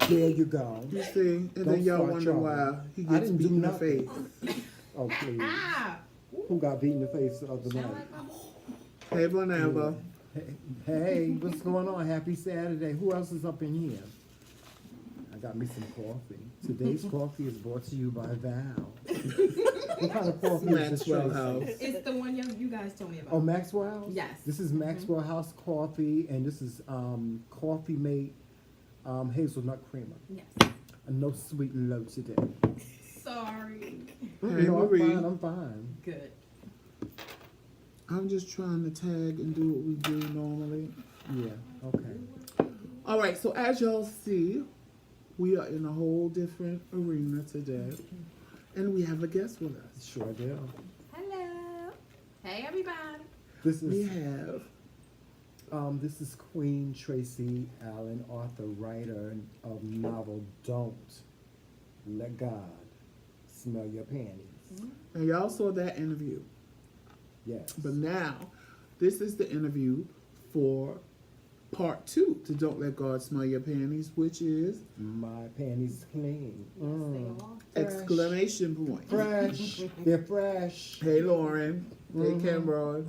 There you go. You see? And Don't then y'all start wonder trouble. why he I gets didn't beat do in the nothing. face. Oh, please. Ah! Who got beat in the face the other Sound night? like my Hey, whenever. Hey, what's going on? Happy Saturday. Who else is up in here? I got me some coffee. Today's coffee is brought to you by Val. What kind of coffee is this? Maxwell Tracy? House. It's the one you guys told me about. Oh, Maxwell House? Yes. This is Maxwell House coffee, and this is Coffee Mate hazelnut creamer. Yes. No sweet and low today. Sorry. Hey, No, Marie. I'm fine. Good. I'm just trying to tag and do what we do normally. Yeah, okay. All right, so as y'all see, we are in a whole different arena today. And we have a guest with us. Sure do. Hello. Hey, everybody. This We is have Queen Tracy Allen, author, writer of novel Don't Let God Smell Your Panties. and y'all saw that interview. Yes. But now, this is the interview for part 2 to Don't Let God Smell Your Panties, which is My panties clean. Yes, exclamation point. Fresh. They're fresh. Hey, Lauren. Hey, Mhm. Cameron.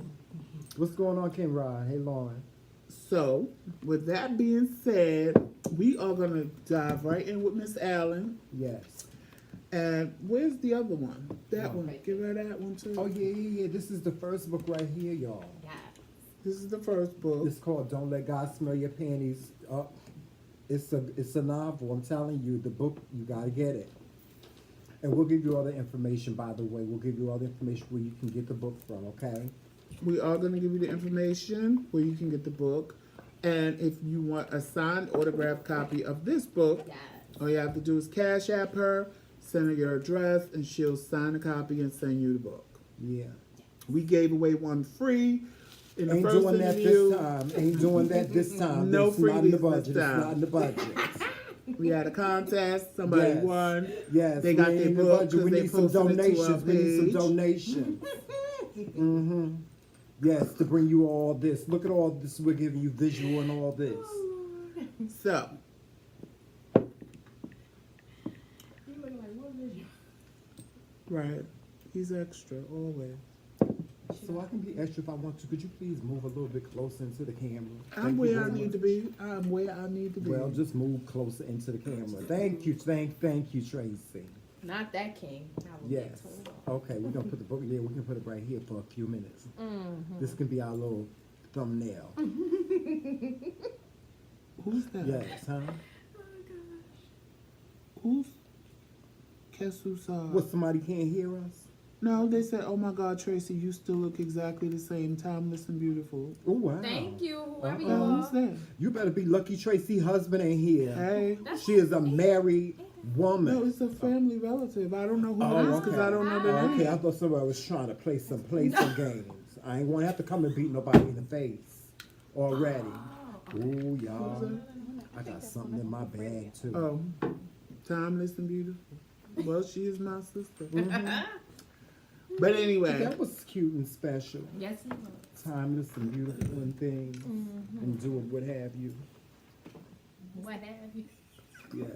What's going on, Kim Rod? Hey, Lauren. So, with that being said, we are going to dive right in with Miss Allen. Yes. And where's the other one? That Oh. one. Give her that one too. Oh, yeah. This is the first book right here, y'all. Yes. This is the first book. It's called Don't Let God Smell Your Panties. It's a novel. I'm telling you, the book, you got to get it. And we'll give you all the information, by the way. We'll give you all the information where you can get the book from, okay? We are going to give you the information where you can get the book. And if you want a signed autographed copy of this book, Yes. all you have to do is cash app her, send her your address, and she'll sign a copy and send you the book. Yeah. We gave away one free in the Ain't first doing that interview. this time. Ain't doing that this time. No It's not in the freebies budget. this It's time. not in the budget. We had a contest. Somebody Yes. won. Yes. They got we ain't their in the book budget. 'cause We they need some posted it to our donations. We need some page. donations. Mm-hmm. Yes, to bring you all this. Look at all this. We're giving you visual and all this. So, You look like one video. right. He's extra, always. So I can be extra if I want to. Could you please move a little bit closer into the camera? I'm Thank you where I very need much. to be. I'm where I need to be. Well, just move closer into the camera. Thank you, thank you, Tracy. Not that king. I will Yes. get told off. Okay, we're gonna put the book. Yeah, we can put it right here for a few minutes. Mm-hmm. This can be our little thumbnail. Who's that? Yes, huh? Oh, gosh. Who's? Guess who saw? What? Somebody can't hear us? No, they said, "Oh my God, Tracy, you still look exactly the same, timeless and beautiful." Oh wow! Thank you, whoever you Uh-oh. Who's are. that? You better be lucky. Tracy's husband ain't here. Hey. She is a married woman. No, it's a family relative. I don't know who Oh, it is because okay. I don't know the Oh, name. okay, I thought somebody was trying to play some games. I ain't gonna have to come and beat nobody in the face already. Ooh, y'all. I got something in my bag too. Oh, timeless and beautiful. Well, she is my sister. Mhm. But anyway, That was cute and special. Yes, you are. Timeless and beautiful and things. Mm-hmm. And doing what have you. What have you? Yes.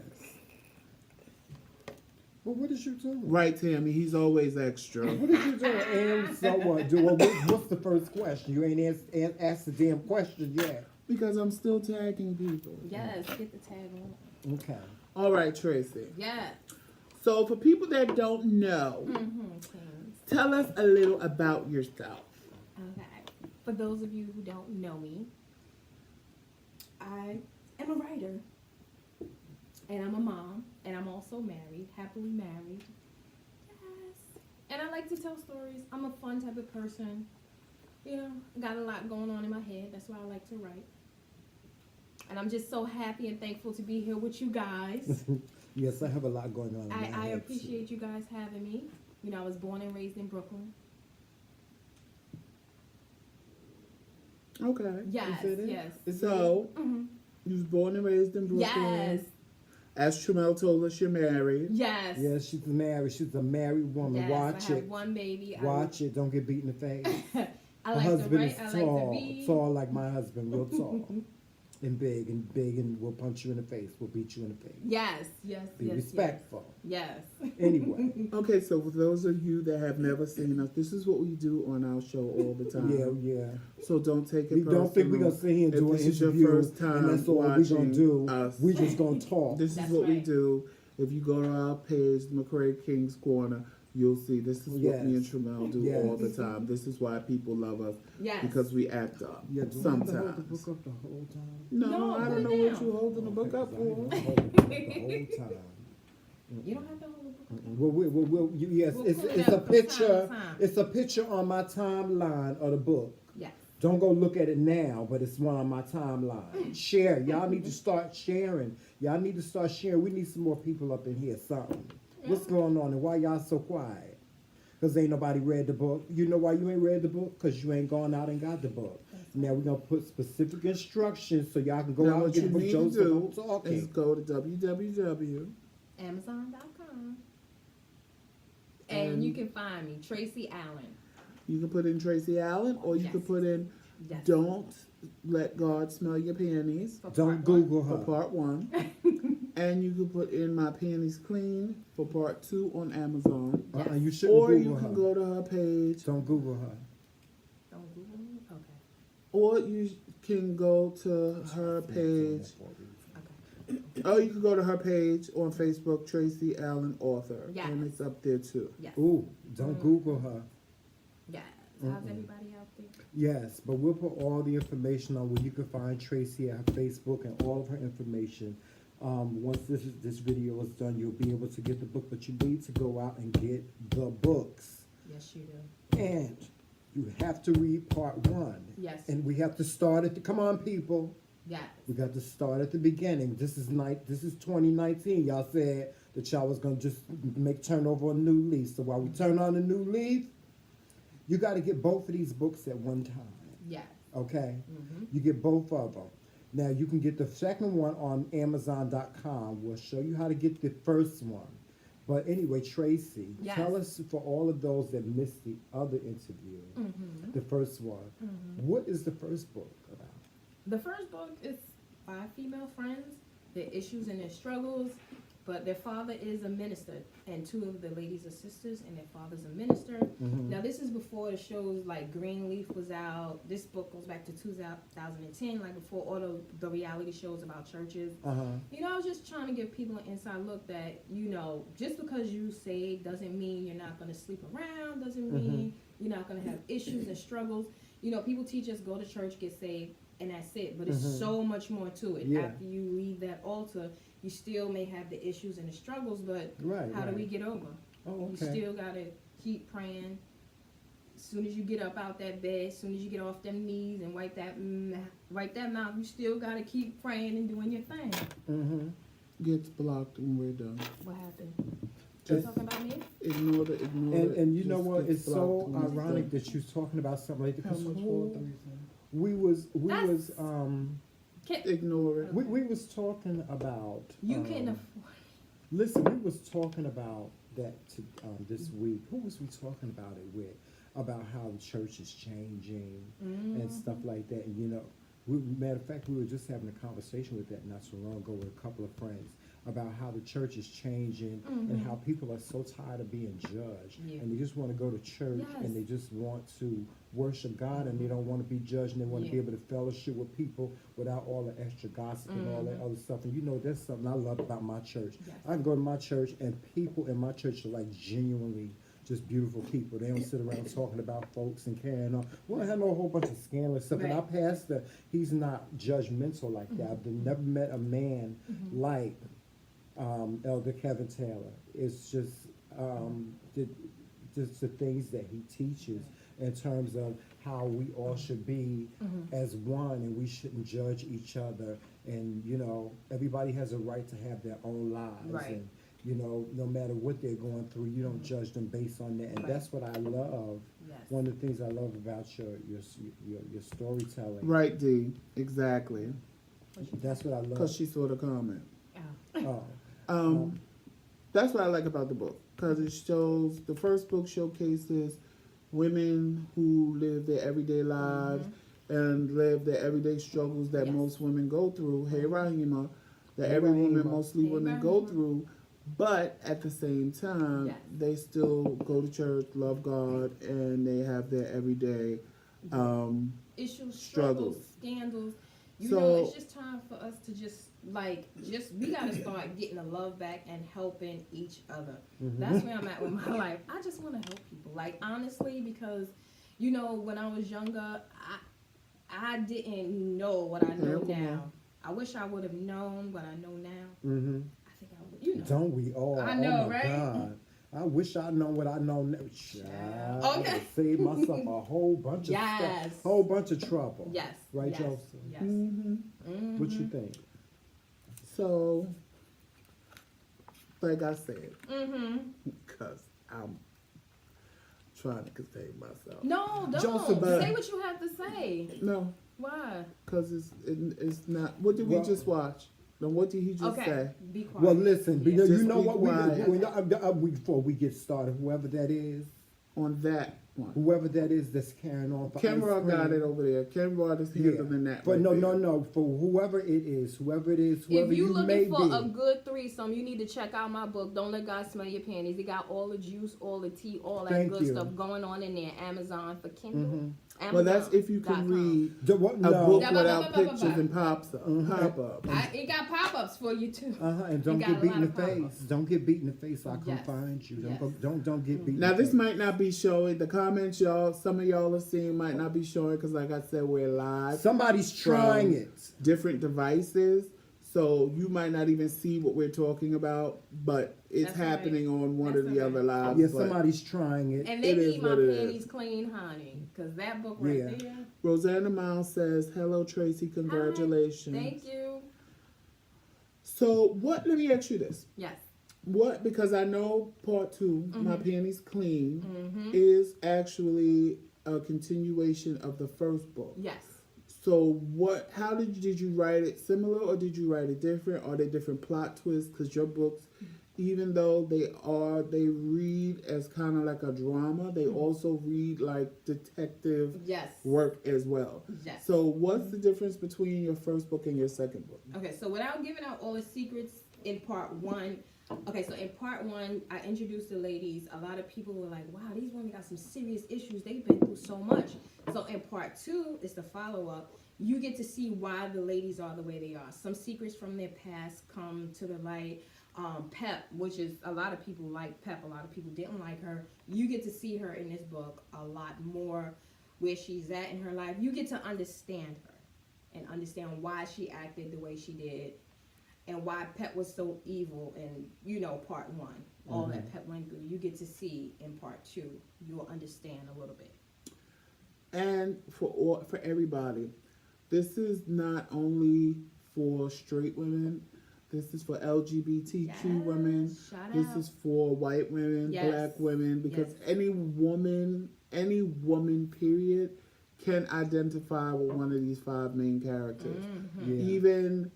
But what is you doing? right, Tammy, he's always extra. What is you doing? And so what? What's the first question? You ain't asked the damn question yet. Because I'm still tagging people. Yes, get the tag on. Okay. All right, Tracy. Yes. So for people that don't know, Mm-hmm, kings. tell us a little about yourself. Okay. For those of you who don't know me, I am a writer. And I'm a mom. And I'm also married. Happily married. Yes. And I like to tell stories. I'm a fun type of person. You know, got a lot going on in my head. That's why I like to write. And I'm just so happy and thankful to be here with you guys. Yes, I have a lot going on. In my I head, appreciate you guys having me. You know, I was born and raised in Brooklyn. Okay. Yes, Is it? yes. Is So, Mhm. you was born and raised in Brooklyn. Yes, As Tramel told us, you're married. yes. Yes, she's married. She's a married woman. Yes, Watch I it. have one baby. Watch it. Don't get beat in the face. I Her like to husband write. is I like to tall. read. Tall like my husband. Real tall. and big and we'll punch you in the face. We'll beat you in the face. Yes, yes, Be yes, respectful. Yes. Anyway. Okay, so for those of you that have never seen us, this is what we do on our show all the time. Yeah. So don't take it You personal. don't think we're gonna sit here and If do an this is your interview first time and that's all we're gonna watching do. us. We just gonna talk. This is That's what we right. do. If you go to our page, McCray King's Corner, you'll see this is what me and Yes. Tramel do Yes. all the time. This is why people love us, Yes. because we act up Yeah, do I have to hold the sometimes. book up the whole time? No, I put don't it know what down. you holding the book Okay, up 'cause I ain't for. gonna hold the book up the whole time. You don't have to hold the book. Yes, We'll it's pull it it's a up from time to picture. time. It's a picture on my timeline of the book. Yes. Don't go look at it now, but it's one on my timeline. Share. Y'all need to start sharing. Y'all need to start sharing. We need some more people up in here. Something. What's going on and why y'all so quiet? Because ain't nobody read the book. You know why you ain't read the book? Because you ain't gone out and got the book. Now we're going to put specific instructions so y'all can go Now out what and get you the book. need to Joseph, I'm do talking. is go to www. Amazon.com. And- And you can find me, Tracy Allen. You can put in Tracy Allen, or you Yes. can put in Yes. Don't Let God Smell Your Panties For Don't part one. Google for her. part 1. And you can put in My Panties Clean for part 2 on Amazon. Yes. You shouldn't Or Google you her. can go to her page, Don't Google her. Don't Google me? Okay. or you can go to her page. Okay. Oh, you can go to her page on Facebook, Tracy Allen Author, Yes. and it's up there too. Yes. Ooh, don't Google her. Yes. How's everybody out there? Yes, but we'll put all the information on where you can find Tracy at her Facebook and all of her information. Once this video is done, you'll be able to get the book, but you need to go out and get the books. Yes, you do. And you have to read part 1. Yes. And we have to start at the, come on people, Yes. we got to start at the beginning. This is 2019. Y'all said that y'all was gonna just turn over a new leaf. So while we turn on a new leaf, you got to get both of these books at one time. Yes. Okay? Mm-hmm. You get both of them. Now you can get the second one on Amazon.com. We'll show you how to get the first one. But anyway, Tracy, Yes. tell us, for all of those that missed the other interview, the first one, what is the first book about? The first book is 5 female friends, their issues and their struggles, but their father is a minister, and 2 of the ladies are sisters, and their father's a minister. Now, this is before the shows like Greenleaf was out. This book goes back to 2010, like before all the reality shows about churches. You know, I was just trying to give people an inside look that, you know, just because you saved doesn't mean you're not going to sleep around, doesn't mean you're not going to have issues and struggles. You know, people teach us go to church, get saved, and that's it. But it's so much more to it. Yeah. After you leave that altar, you still may have the issues and the struggles, but Right. how do right. we get over? Oh, You okay. still got to keep praying. As soon as you get up out that bed, as soon as you get off them knees and wipe that mouth, you still got to keep praying and doing your thing. Mm-hmm. Gets blocked when we're done. What happened? Just- You talking about me? Ignore it. And you know Just what? gets It's so blocked when it's ironic done. that you're talking about something like that. How 'Cause much who- for it? we was That's- Ignore it. we was talking about You can afford. listen, we was talking about that this week. Who was we talking about it with? About how the church is changing and stuff like that. And you know, matter of fact, we were just having a conversation with that not so long ago with a couple of friends about how the church is changing and how people are so tired of being judged Yeah. and they just want to go to church Yes. and they just want to worship God and they don't want to be judged and they want to be Yeah. able to fellowship with people without all the extra gossip and all that other stuff. And you know, that's something I love about my church. Yes. I can go to my church and people in my church are like genuinely just beautiful people. They don't sit around talking about folks and carrying on. We don't have no whole bunch of scandalous stuff. And Right. our pastor, he's not judgmental like that. I've never met a man like Elder Kevin Taylor. It's just the things that he teaches in terms of how we all should be as one, and we shouldn't judge each other. And you know, everybody has a right to have their own lives. Right. And you know, no matter what they're going through, you don't judge them based on that. And Right. that's what I love. Yes. One of the things I love about your storytelling. Right, D. Exactly. That's what I love. Because she saw the comment. Oh. Oh. That's what I like about the book. Because it shows, the first book showcases women who live their everyday lives and live the everyday struggles that Yes. most women go through. Hey, Rahima, that Hey, every woman, Rahima. mostly Hey, women, go Rahima. through. But at the same time, Yes. they still go to church, love God, and they have their everyday Issues, struggles. struggles, scandals. You So- know, it's just time for us to just we gotta start getting the love back and helping each other. That's where I'm at with my life. I just want to help people, like honestly, because you know, when I was younger, I didn't know what I know Yeah, come now. on. I wish I would have known what I know now. Mm-hmm. I think I would, you know. Don't we all? I know, oh my right? God. I wish I know what I know now. Child, I Okay. would save myself a whole bunch of Yes. stuff, whole bunch of trouble. Yes. Right, yes, Joseph? Yes. Mm-hmm. What you think? So, like I said, Mm-hmm. because I'm trying to contain myself. No, don't. Joseph, but- Say what you have to say. No, Why? because it's not. What did we Well- just watch? Now, what did he just Okay. say? Be quiet. Well, listen, Yeah. because Just you know be what quiet. before we get started, whoever that is that's carrying on for Kenra ice got cream. it over there. Kenra is handling that. But right no, there. no. For whoever it is, whoever If you you may looking for be. a good threesome, you need to check out my book, Don't Let God Smell Your Panties. It got all the juice, all the tea, all that Thank good you. stuff going on in there. Amazon for Kindle. Mhm. Well, that's if you can Amazon.com. read What? a No. book Yeah, without but- pictures and pop-ups. It got pop-ups for you too. And don't got get a beat lot in the of pop-ups. face. Don't get beat in the face. So I come Yes. find you. Yes. Don't get beat. Now, in the this face. might not be showing. The comments some of y'all are seeing might not be showing because, like I said, we're live. Somebody's trying it. Different devices, so you might not even see what we're talking about, but it's That's happening on one That's or the all right. other lives. Yeah, but somebody's trying it. And they It is need my what it is. panties clean, honey. Because that book right Yeah. there. Rosanna Miles says, "Hello, Tracy. Congratulations." Thank you. So, what? Let me ask you this: Yes. what? Because I know part 2, my Mm-hmm. panties clean, Mm-hmm. is actually a continuation of the first book. Yes. So what? How did you write it similar or did you write it different? Are they different plot twists? Because your books, even though they read as kind of like a drama, they also read like detective Yes. work as well. Yes. So what's the difference between your first book and your second book? Okay, so without giving out all the secrets in part 1, okay, so in part 1, I introduced the ladies. A lot of people were like, wow, these women got some serious issues. They've been through so much. So in part 2, is the follow-up. You get to see why the ladies are the way they are. Some secrets from their past come to the light. Pep, which is a lot of people like Pep. A lot of people didn't like her. You get to see her in this book a lot more, where she's at in her life. You get to understand her and understand why she acted the way she did, and why Pep was so evil in, part 1. All that Pep went through, you get to see in part 2. You will understand a little bit. And for everybody, this is not only for straight women. This is for LGBTQ women. Shout This out. is for white women, Yes. black women, because Yes. any woman, period, can identify with one of these 5 main characters. Mm-hmm. Yeah. Even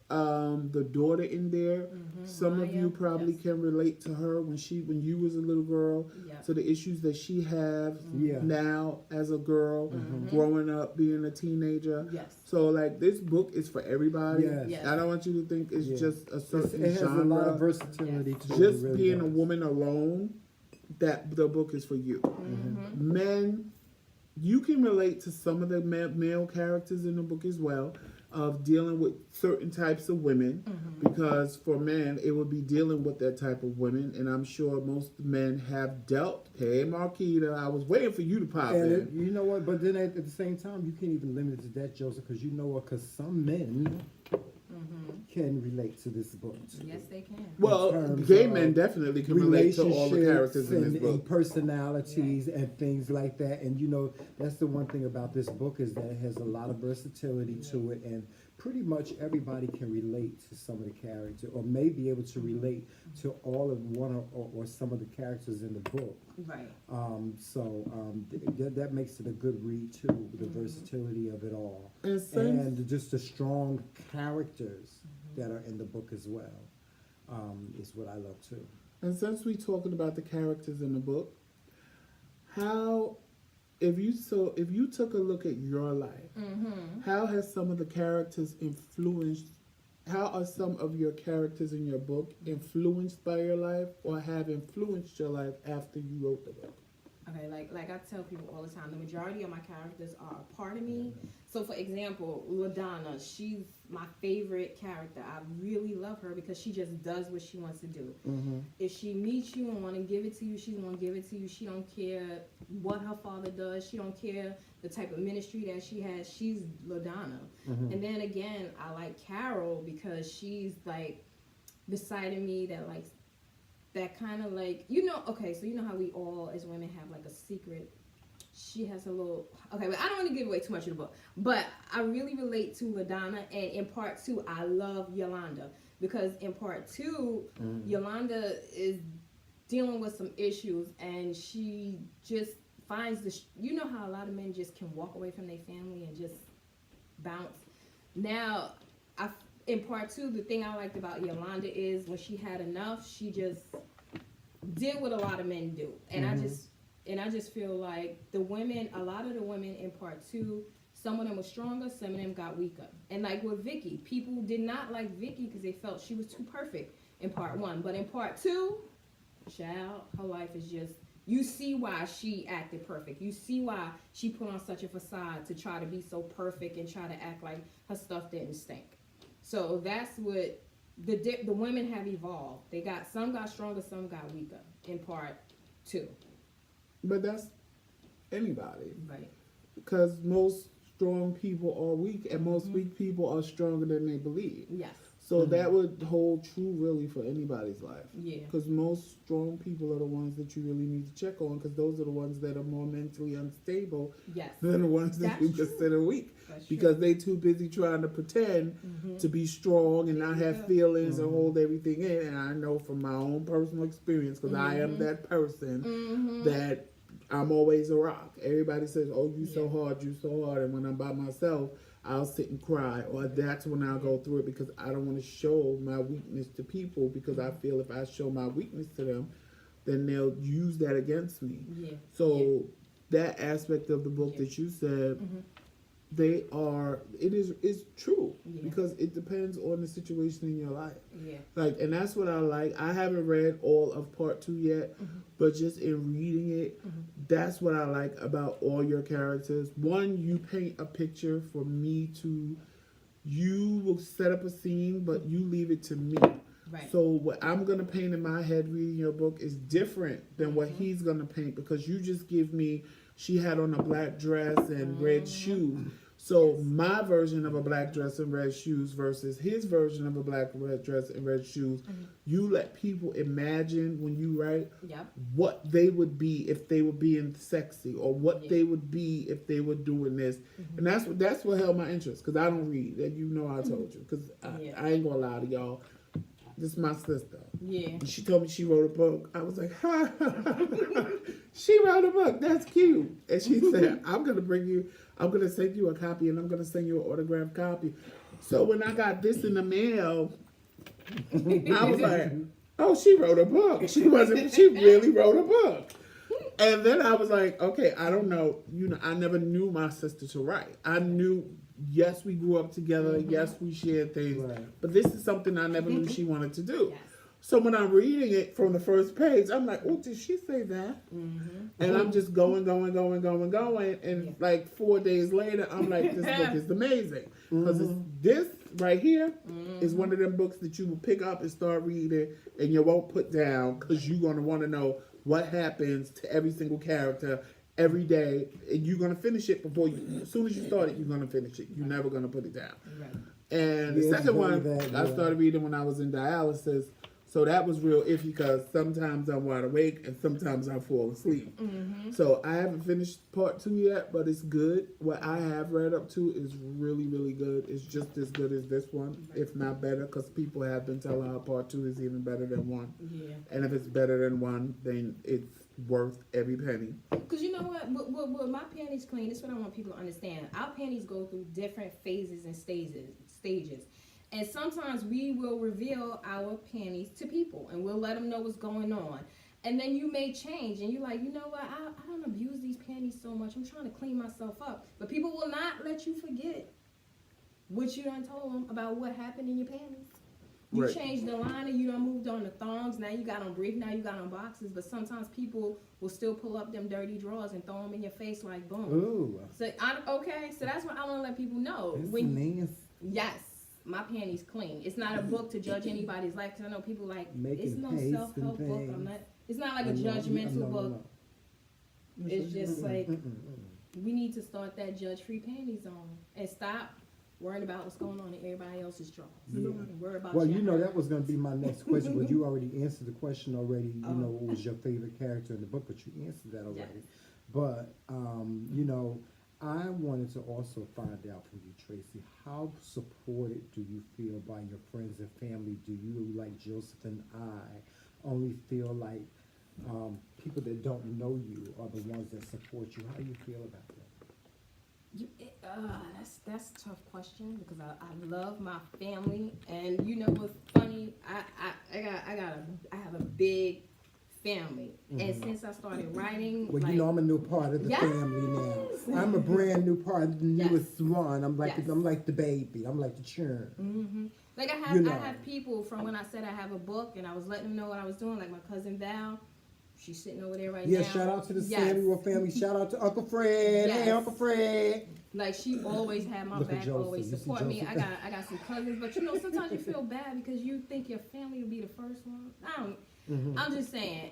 the daughter in there, some of Maya, you probably yes. can relate to her when you was a little girl. Yep. So the issues that she has Yeah. now as a girl, growing up, being a teenager. Yes. So like this book is for everybody. Yes. Yes. I don't want you to think it's Yeah. just a certain It has genre. a lot of versatility Yes. to it. Just It really being a does. woman alone, that the book is for you. Men, you can relate to some of the male characters in the book as well, of dealing with certain types of women, because for men it would be dealing with that type of women, and I'm sure most men have dealt. Hey Marquita, I was waiting for you to pop And in. you know what? But then at the same time, you can't even limit it to that, Joseph, because you know what? Because some men can relate to this book. Too. Yes, they can. Well, terms gay of men definitely can relate to all the characters in this and book. personalities and things like that. And you know, that's the one thing about this book is that it has a lot of versatility to it, and pretty much everybody can relate to some of the characters, or may be able to relate to all of one or some of the characters in the book. Right. That makes it a good read too, the versatility of it all, And since- and just the strong characters that are in the book as well, is what I love too. And since we're talking about the characters in the book, how if you took a look at your life, how has some of the characters influenced? How are some of your characters in your book influenced by your life, or have influenced your life after you wrote the book? Okay, like I tell people all the time, the majority of my characters are a part of me. So, for example, LaDonna, she's my favorite character. I really love her because she just does what she wants to do. If she meets you and want to give it to you, she's going to give it to you. She don't care what her father does. She don't care the type of ministry that she has. She's LaDonna. And then again, I like Carol because she's like beside me, that like that kind of like, okay, so you know how we all as women have like a secret. She has a little, okay, but I don't want to give away too much of the book, but I really relate to LaDonna, and in part 2 I love Yolanda, because in part 2 Yolanda is dealing with some issues, and she just finds how a lot of men just can walk away from their family and just bounce. Now in part 2, the thing I liked about Yolanda is when she had enough, she just did what a lot of men do. And I just feel like a lot of the women in part 2, some of them were stronger, some of them got weaker. And like with Vicky, people did not like Vicky because they felt she was too perfect in part 1. But in part 2, child, her life is just, you see why she acted perfect. You see why she put on such a facade to try to be so perfect and try to act like her stuff didn't stink. So that's what the women have evolved. Some got stronger, some got weaker in part 2. But that's anybody, Right? because most strong people are weak, and most weak people are stronger than they believe. Yes. So that would hold true really for anybody's life. Yeah. Because most strong people are the ones that you really need to check on, because those are the ones that are more mentally unstable Yes. than the ones that That's you true. consider weak. That's Because true. they too busy trying to pretend to be strong and not have feelings and hold everything in. And I know from my own personal experience, because I am that person, that I'm always a rock. Everybody says, "Oh, you so hard, you so hard," and when I'm by myself, I'll sit and cry, or that's when I'll go through it, because I don't want to show my weakness to people, because I feel if I show my weakness to them, then they'll use that against me. Yeah. So that aspect of the book that you said, it's true, because it depends on the situation in your life. Yeah. Like, and that's what I like. I haven't read all of part 2 yet, but just in reading it, that's what I like about all your characters. One, you paint a picture for me you will set up a scene, but you leave it to me. Right. So what I'm going to paint in my head reading your book is different than what he's going to paint, because you just give me, she had on a black dress and red shoes. So my version of a black dress and red shoes versus his version of a red dress and red shoes, you let people imagine when you write what they would be if they were being sexy, or what they would be if they were doing this. And that's what held my interest, because I don't read, and I told you, because I ain't gonna lie to y'all. This is my sister. Yeah. And she told me she wrote a book. I was like, ha, she wrote a book. That's cute. And she said, I'm going to send you a copy, and I'm going to send you an autographed copy. So when I got this in the mail, I was like, oh, she wrote a book. She really wrote a book. And then I was like, okay, I don't know. I never knew my sister to write. I knew, yes, we grew up together. Yes, we shared things. Right. But this is something I never knew she wanted to do. Yes. So when I'm reading it from the first page, I'm like, oh, did she say that? And I'm just going. And like 4 days later, I'm like, this book is amazing. Because this right here is one of them books that you will pick up and start reading, and you won't put down, because you're going to want to know what happens to every single character every day, and you're going to finish it as soon as you start it, you're going to finish it. You're never going to put it down. Right. And the second one, I started reading when I was in dialysis. So that was real iffy, because sometimes I'm wide awake and sometimes I fall asleep. So I haven't finished part 2 yet, but it's good. What I have read up to is really, really good. It's just as good as this one, if not better, because people have been telling how part 2 is even better than 1. Yeah. And if it's better than 1, then it's worth every penny. Because you know what? With my Panties Clean, this is what I want people to understand. Our panties go through different phases and stages. And sometimes we will reveal our panties to people, and we'll let them know what's going on. And then you may change, and you're like, you know what? I don't abuse these panties so much. I'm trying to clean myself up. But people will not let you forget what you done told them about what happened in your panties. You Right. changed the liner, you done moved on the thongs. Now you got on brief. Now you got on boxes. But sometimes people will still pull up them dirty drawers and throw them in your face like boom. Ooh. So okay, so that's what I want to let people know. It's When nasty. yes, my panties clean. It's not a book to judge anybody's life. Cause I know people like Making it's no paste and self help book. I'm things. not. It's not like a I know, judgmental no, book. no. It's just like Mm-mm. we need to start that judge free panties on and stop worrying about what's going on in everybody else's drawers. Yeah. And worry about Well, your you know, house. that was going to be my next question, but you already answered the question already. You Oh. know, what was your favorite character in the book, but you answered that already. Yes. But, you know, I wanted to also find out from you, Tracy, how supported do you feel by your friends and family? Do you, like Joseph and I, only feel like people that don't know you are the ones that support you? How do you feel about that? That's a tough question because I love my family, and you know what's funny? I have a big family, and since I started writing, Well, like, you know, I'm a new part of the Yes! family now. I'm a brand new part of the Yes. newest one. I'm like Yes. I'm like the baby. I'm like the churn. like I have you know. I have people from when I said I have a book, and I was letting them know what I was doing. Like my cousin Val, she's sitting over there right Yeah, now. shout out to the Yes. Samuel family. Shout out to Uncle Fred. Hey, Yes. Uncle Fred. Like she always had my Look at back, Joseph. always You see support me. Joseph? I got some cousins, but you know sometimes you feel bad because you think your family will be the first one. I'm just saying.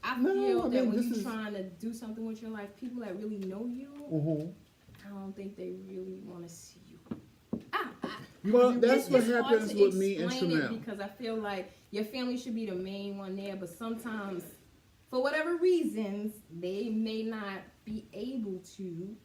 I No, feel I that mean, when this you're is- trying to do something with your life, people that really know you, I don't think they really want to see you. Well, that's It's what hard happens to with me and explain it Shamel. because I feel like your family should be the main one there, but sometimes, for whatever reasons, they may not be able to, you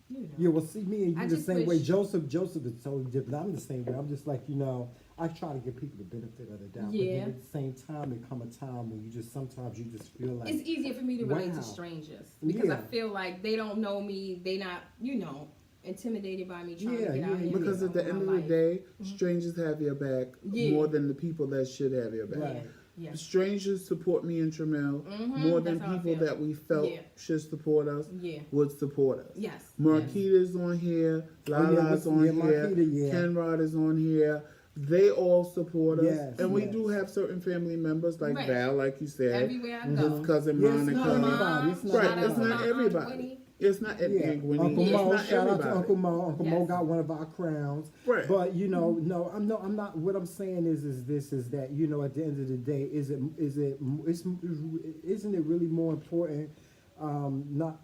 know. Yeah, well, see, me and I you the just same way. wish- Joseph is totally different. I'm the same way. I'm just like, you know, I try to give people the benefit of the doubt. But Yeah. then at the same time, there come a time when sometimes you just feel like, It's easier for me to relate Wow. to strangers because I Yeah. feel like they don't know me. They not, intimidated by me trying Yeah, to get out yeah, here. yeah. Because at the end of the day, strangers have your back Yeah. more than the people that should have your back. Right. Yeah. Strangers support me and Tramel more than That's how I people feel. that we felt Yeah. should support us Yeah. would support us. Yes. Marquita's on here, Oh, yeah, Lala's on yeah, here, Marquita, yeah. Kenrod is on here. They all support us. Yes, And we yes. do have certain family members like Right. Val, like you said, Everywhere I his go. cousin Yes, Monica. not everybody. It's not Right, everybody. it's not everybody. Winnie. It's not Yeah, Winnie. Uncle It's Mo. not Shout out to everybody. Uncle Mo. Uncle Mo Yes. got one of our crowns. Right. But you know, no, I'm not. What I'm saying is that you know, at the end of the day, isn't it really more important? Not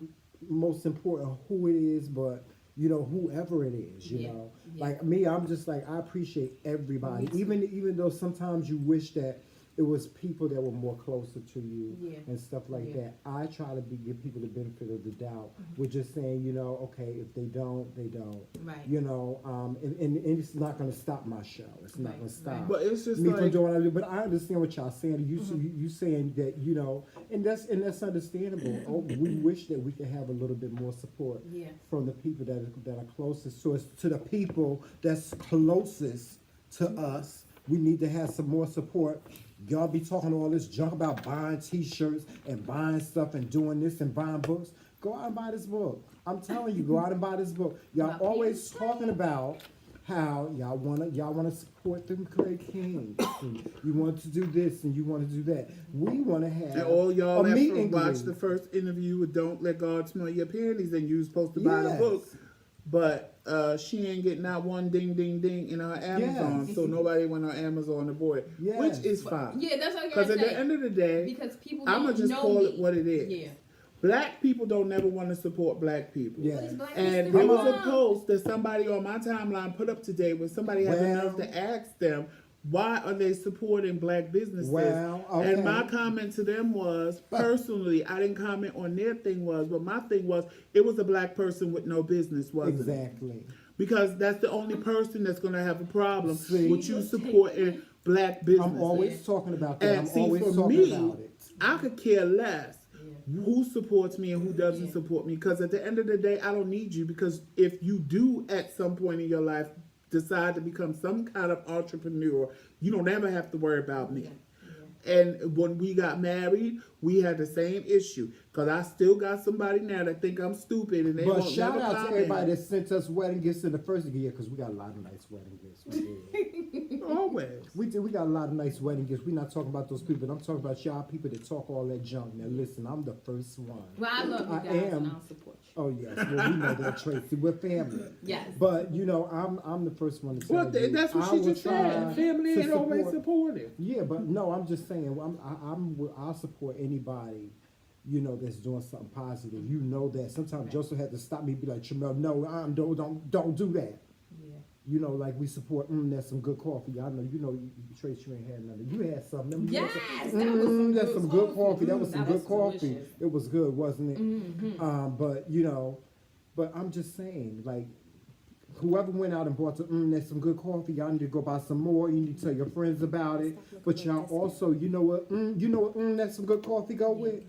most important who it is, but you know, whoever it is. You Yeah, know, yeah. like me, I'm just like I appreciate everybody, Me too. even though sometimes you wish that it was people that were more closer to you Yeah. and stuff like Yeah. that. I try to give people the benefit of the doubt. We're just saying, you know, okay, if they don't, they don't. Right. You know, and it's not going to stop my show. It's not Right, going to stop right. But it's just me from like, doing what I do. But I understand what y'all saying. You saying that, you know, and that's understandable. Oh, we wish that we could have a little bit more support Yeah. from the people that are closest to us, to the people that's closest to us. We need to have some more support. Y'all be talking all this junk about buying T-shirts and buying stuff and doing this and buying books. Go out and buy this book. I'm telling you, go out and buy this book. Y'all About always Panties talking about how y'all wanna support them Clay Kings. And you want to do this and you want to do that. We want to have and all y'all a that meet from and watch greet. the first interview with Don't Let God Smell Your Panties and you was supposed to buy the Yes. book. But she ain't getting not one ding ding ding in her Amazon, Yes. so nobody went on Amazon to buy it, Yes. which is fine. Yeah, that's what I'm Because gonna at say. the end of the day, Because people I'ma don't just know call me. it what it is. Yeah. Black people don't never want to support black people. Yeah. But it's black And history there was a month. post that somebody on my timeline put up today where somebody had the Well- nerve to ask them, why are they supporting black businesses? Well, okay. And my comment to them was, personally, I didn't comment on their thing was, but my thing was, it was a black person with no business, wasn't it? Exactly. Because that's the only person that's going to have a problem See? with you supporting black businesses. I'm always talking about that. And I'm see, always for talking me, about it. I could care less who supports me and who doesn't Yeah. support me. Because at the end of the day, I don't need you. Because if you do at some point in your life decide to become some kind of entrepreneur, you don't ever have to worry about me. And when we got married, we had the same issue. Because I still got somebody now that think I'm stupid and they But won't shout never out to comment. everybody that sent us wedding gifts in the first year, because we got a lot of nice wedding gifts. We did. Always. We did. We got a lot of nice wedding gifts. We're not talking about those people. I'm talking about y'all people that talk all that junk. Now listen, I'm the first one. Well, I love you I guys am. and I'll support you. Oh yes, well we know that, Tracy. We're family. Yes. But you know, I'm the first one to tell Well, you. that's what I she will just said. try Family to ain't always support- supportive. Yeah, but no, I'm just saying. I'll support anybody, you know, that's doing something positive. You know that. Sometimes Right. Joseph had to stop me, and be like, Tramel, no, don't do that. Yeah. You know, like we support. That's some good coffee. I know. You know, Trace, you ain't had nothing. You had something. Yes, that that was some that's good some good coffee. That was Mm, some that good was coffee. delicious. It was good, wasn't it? Mm-hmm. But you know, but I'm just saying, like, whoever went out and bought that's some good coffee, y'all need to go buy some more. You need to tell your friends about it. But y'all also, you know what? That's some good coffee go with.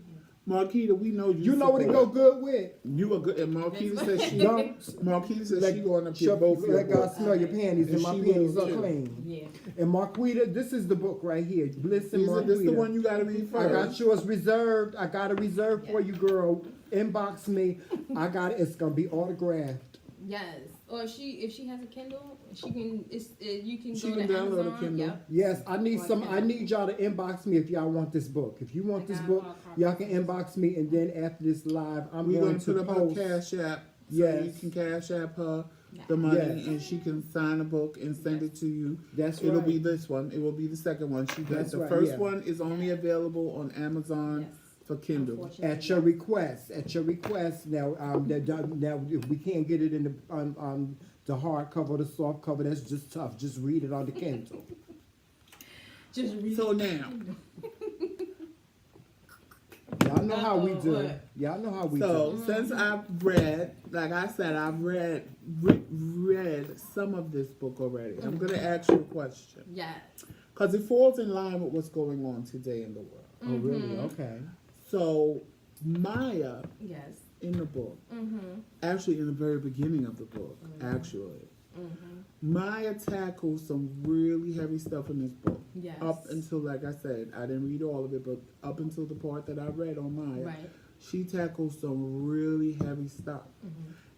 Marquita, we know you. You know what it go support. good with. You are good. And Marquita says she. Don't Marquita says let- she going up here both your let God books. smell your panties, and And my she panties will, are too. clean. Yeah. And Marquita, this is the book right here. Listen, This is the Marquita. one you got to read I got first. yours reserved. I got it reserved for you, girl. Inbox me. I got it. It's gonna be autographed. Yes. Or if she has a Kindle, she can. You can She go can to download a Amazon. Kindle. Yep. Yes, I need Or some. can I need y'all to inbox me if y'all want this book. If you want I this got book, all copies. y'all can inbox me, and then after this live, I'm We're going going to to put up her post. Cash App. So Yes. you can Cash App her Yeah. the money Yes. and she can sign a book and send it to you. That's It'll right. be this one. It will be the second one. That's The right, first yeah. one is only available on Amazon Yes. for Kindle. Unfortunately, At your request. At your request. Now, now, if we can't get it in the hardcover or the soft cover, that's just tough. Just read it on the Kindle. Just read. So now, Y'all know how we do. What? Y'all know how we so do. since I've read, like I said, I've read some of this book already. I'm gonna ask you a question Yes. because it falls in line with what's going on today in the world. Oh, really? Okay. So Maya Yes. in the book, Mm-hmm. actually in the very beginning of the book, actually, Maya tackles some really heavy stuff in this book. Yes. Up until, like I said, I didn't read all of it, but up until the part that I read on Maya, Right. she tackles some really heavy stuff.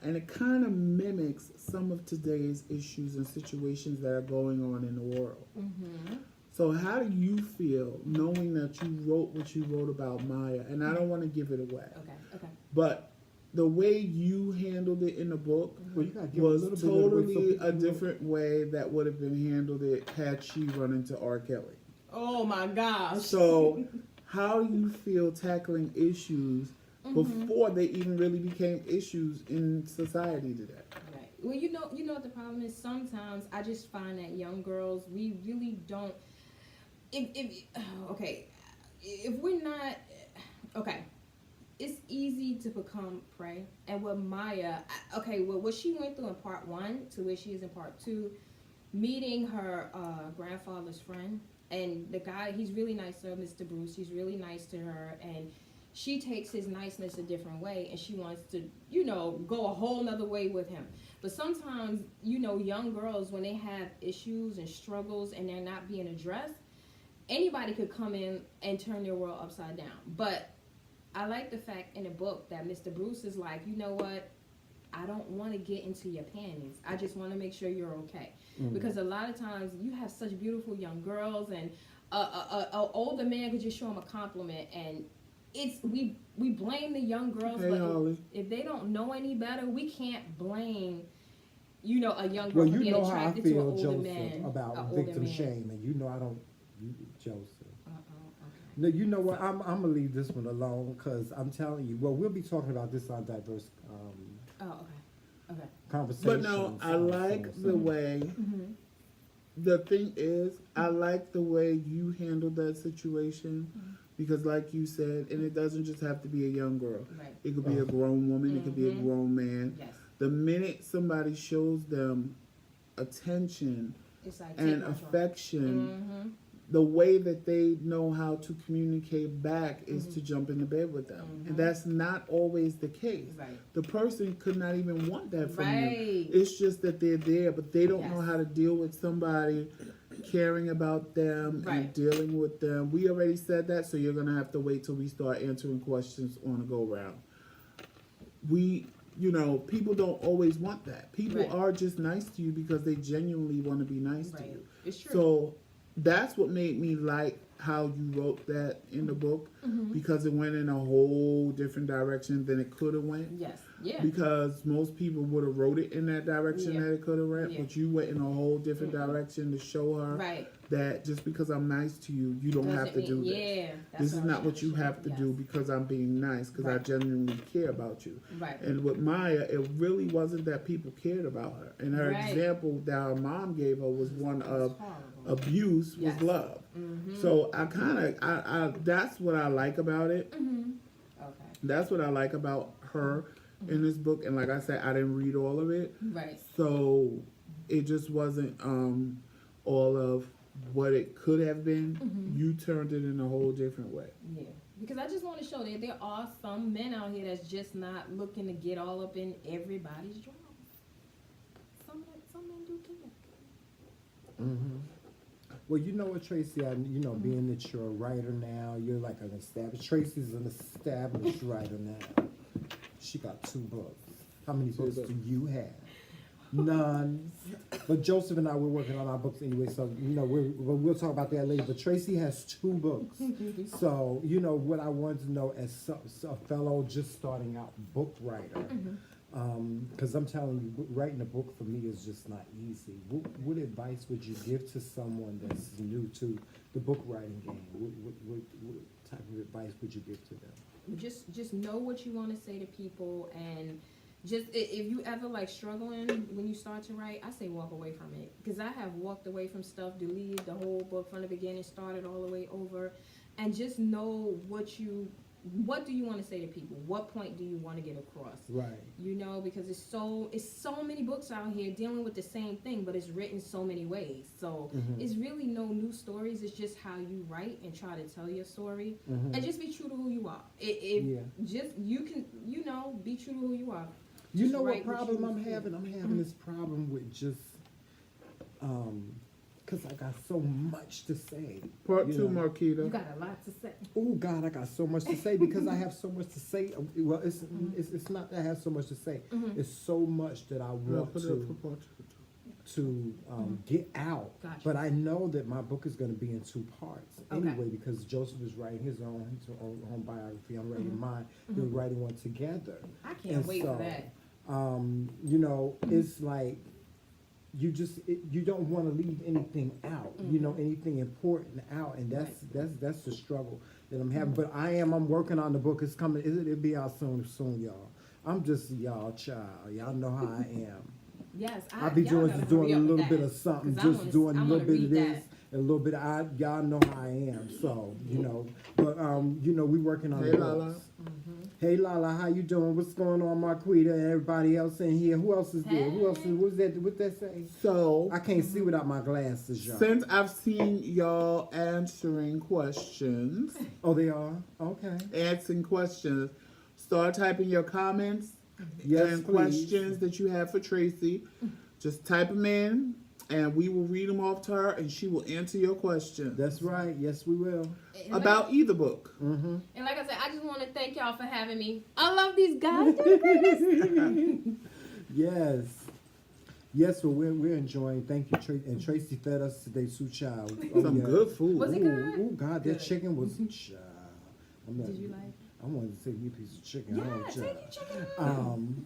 And it kind of mimics some of today's issues and situations that are going on in the world. So how do you feel knowing that you wrote what you wrote about Maya? And I don't want to give it away, Okay. Okay. but the way you handled it in the book Well, you gotta give a was little bit of the way so totally people a know. different way that would have been handled it had she run into R. Kelly. Oh my gosh. So how do you feel tackling issues before they even really became issues in society today? Right. Well, you know what the problem is. Sometimes I just find that young girls, we really don't. If we're not okay, it's easy to become prey. And with Maya, what she went through in part 1 to where she is in part 2, meeting her grandfather's friend, and the guy, he's really nice to her, Mr. Bruce. He's really nice to her, and she takes his niceness a different way, and she wants to, go a whole nother way with him. But sometimes, young girls, when they have issues and struggles and they're not being addressed, anybody could come in and turn their world upside down. But I like the fact in the book that Mr. Bruce is like, you know what? I don't want to get into your panties. I just want to make sure you're okay. Because a lot of times you have such beautiful young girls, and a older man could just show them a compliment, and we blame the young girls, Hey, but Holly. if they don't know any better, we can't blame a young girl Well, for you being know how I attracted to an feel, older Joseph, man. about a older victim man. shaming. You know I don't, Joseph. Okay. No, you know what? I'm gonna leave this one alone because I'm telling you. Well, we'll be talking about this on diverse Oh, okay. Okay. conversations. But no, I like the way. The thing is, I like the way you handled that situation because, like you said, and it doesn't just have to be a young girl. Right. It could be a grown woman. It could be a grown man. Yes. The minute somebody shows them attention It's like and take control. affection, the way that they know how to communicate back is to jump into bed with them. And that's not always the case. Right. The person could not even want that from you. Right. It's just that they're there, but they don't know Yes. how to deal with somebody caring about them and Right. dealing with them. We already said that, so you're gonna have to wait till we start answering questions on a go round. People don't always want that. People Right. are just nice to you because they genuinely want to be nice to Right. you. It's true. So that's what made me like how you wrote that in the book, Mm-hmm. because it went in a whole different direction than it could have went. Yes. Yeah. Because most people would have wrote it in that direction Yeah. that it could have went, Yeah. but you went in a whole different direction to show her Right. that just because I'm nice to you, you don't have to do this. Yeah. This is not what you have to Yes. do because I'm being nice, because I Right. genuinely care about you. Right. And with Maya, it really wasn't that people cared about her. And her Right. example that her mom gave her was one of abuse was Yes. love. Mm-hmm. So I that's what I like about it. Mm-hmm. Okay. That's what I like about her in this book. And like I said, I didn't read all of it. Right. So it just wasn't all of what it could have been. Mhm. You turned it in a whole different way. Yeah. Because I just want to show that there are some men out here that's just not looking to get all up in everybody's drama. Some men do care. Mm-hmm. Well, you know what, Tracy? Being that you're a writer now, you're like an established. Tracy's an established writer now. She got 2 books. How many books do you have? None. But Joseph and I, we're working on our books anyway, so we'll talk about that later. But Tracy has 2 books. So what I wanted to know as a fellow just starting out book writer. Because I'm telling you, writing a book for me is just not easy. What advice would you give to someone that's new to the book writing game? What type of advice would you give to them? Just know what you want to say to people, and just if you ever like struggling when you start to write, I say walk away from it, because I have walked away from stuff, deleted the whole book from the beginning, started all the way over, and just know what do you want to say to people? What point do you want to get across? Right. Because it's so many books out here dealing with the same thing, but it's written so many ways. So it's really no new stories. It's just how you write and try to tell your story, and just be true to who you are. Just you can be true to who you are. You Just know what write problem you I'm feel. having? I'm having this problem with just because I got so much to say. Part 2, Marquita. You got a lot to say. Oh God, I got so much to say because I have so much to say. Well, it's not that I have so much to say. It's so much that I No, want put it up for part 2. to get out. Gotcha. But I know that my book is going to be in 2 parts Okay. anyway, because Joseph is writing his own biography. I'm writing mine. We're writing one together. I can't And wait so, for that. It's like you don't want to leave anything out, anything important out, and that's the struggle that I'm having. But I'm working on the book. It's coming. It'll be out soon, y'all. I'm just y'all child. Y'all know how I am. Yes, I'll be y'all doing gotta a hurry up little with bit that, of something, 'cause just doing a I little wanna bit of read this, that. and a little bit of y'all know how I am. So but we working on Hey, the Lala. books. Hey Lala, how you doing? What's going on, Marquita, and everybody else in here? Who else is there? Who else is? What's that? What that say? So, I can't see without my glasses, y'all. since I've seen y'all answering questions, Oh, they are? Okay. start typing your comments Yes, and please. questions that you have for Tracy. Just type them in, and we will read them off to her, and she will answer your questions That's right. Yes, we will. And about either book. Mm-hmm. And like I said, I just want to thank y'all for having me. I love these guys. They're the greatest. Yes. Yes, well, we're enjoying. Thank you, Tracy. And Tracy fed us today, Sue Child. Some good food. Was it good? Oh, God, that Good. chicken was child. Did you like? I wanted to take you a piece of chicken. Yeah, Oh, take child. your chicken.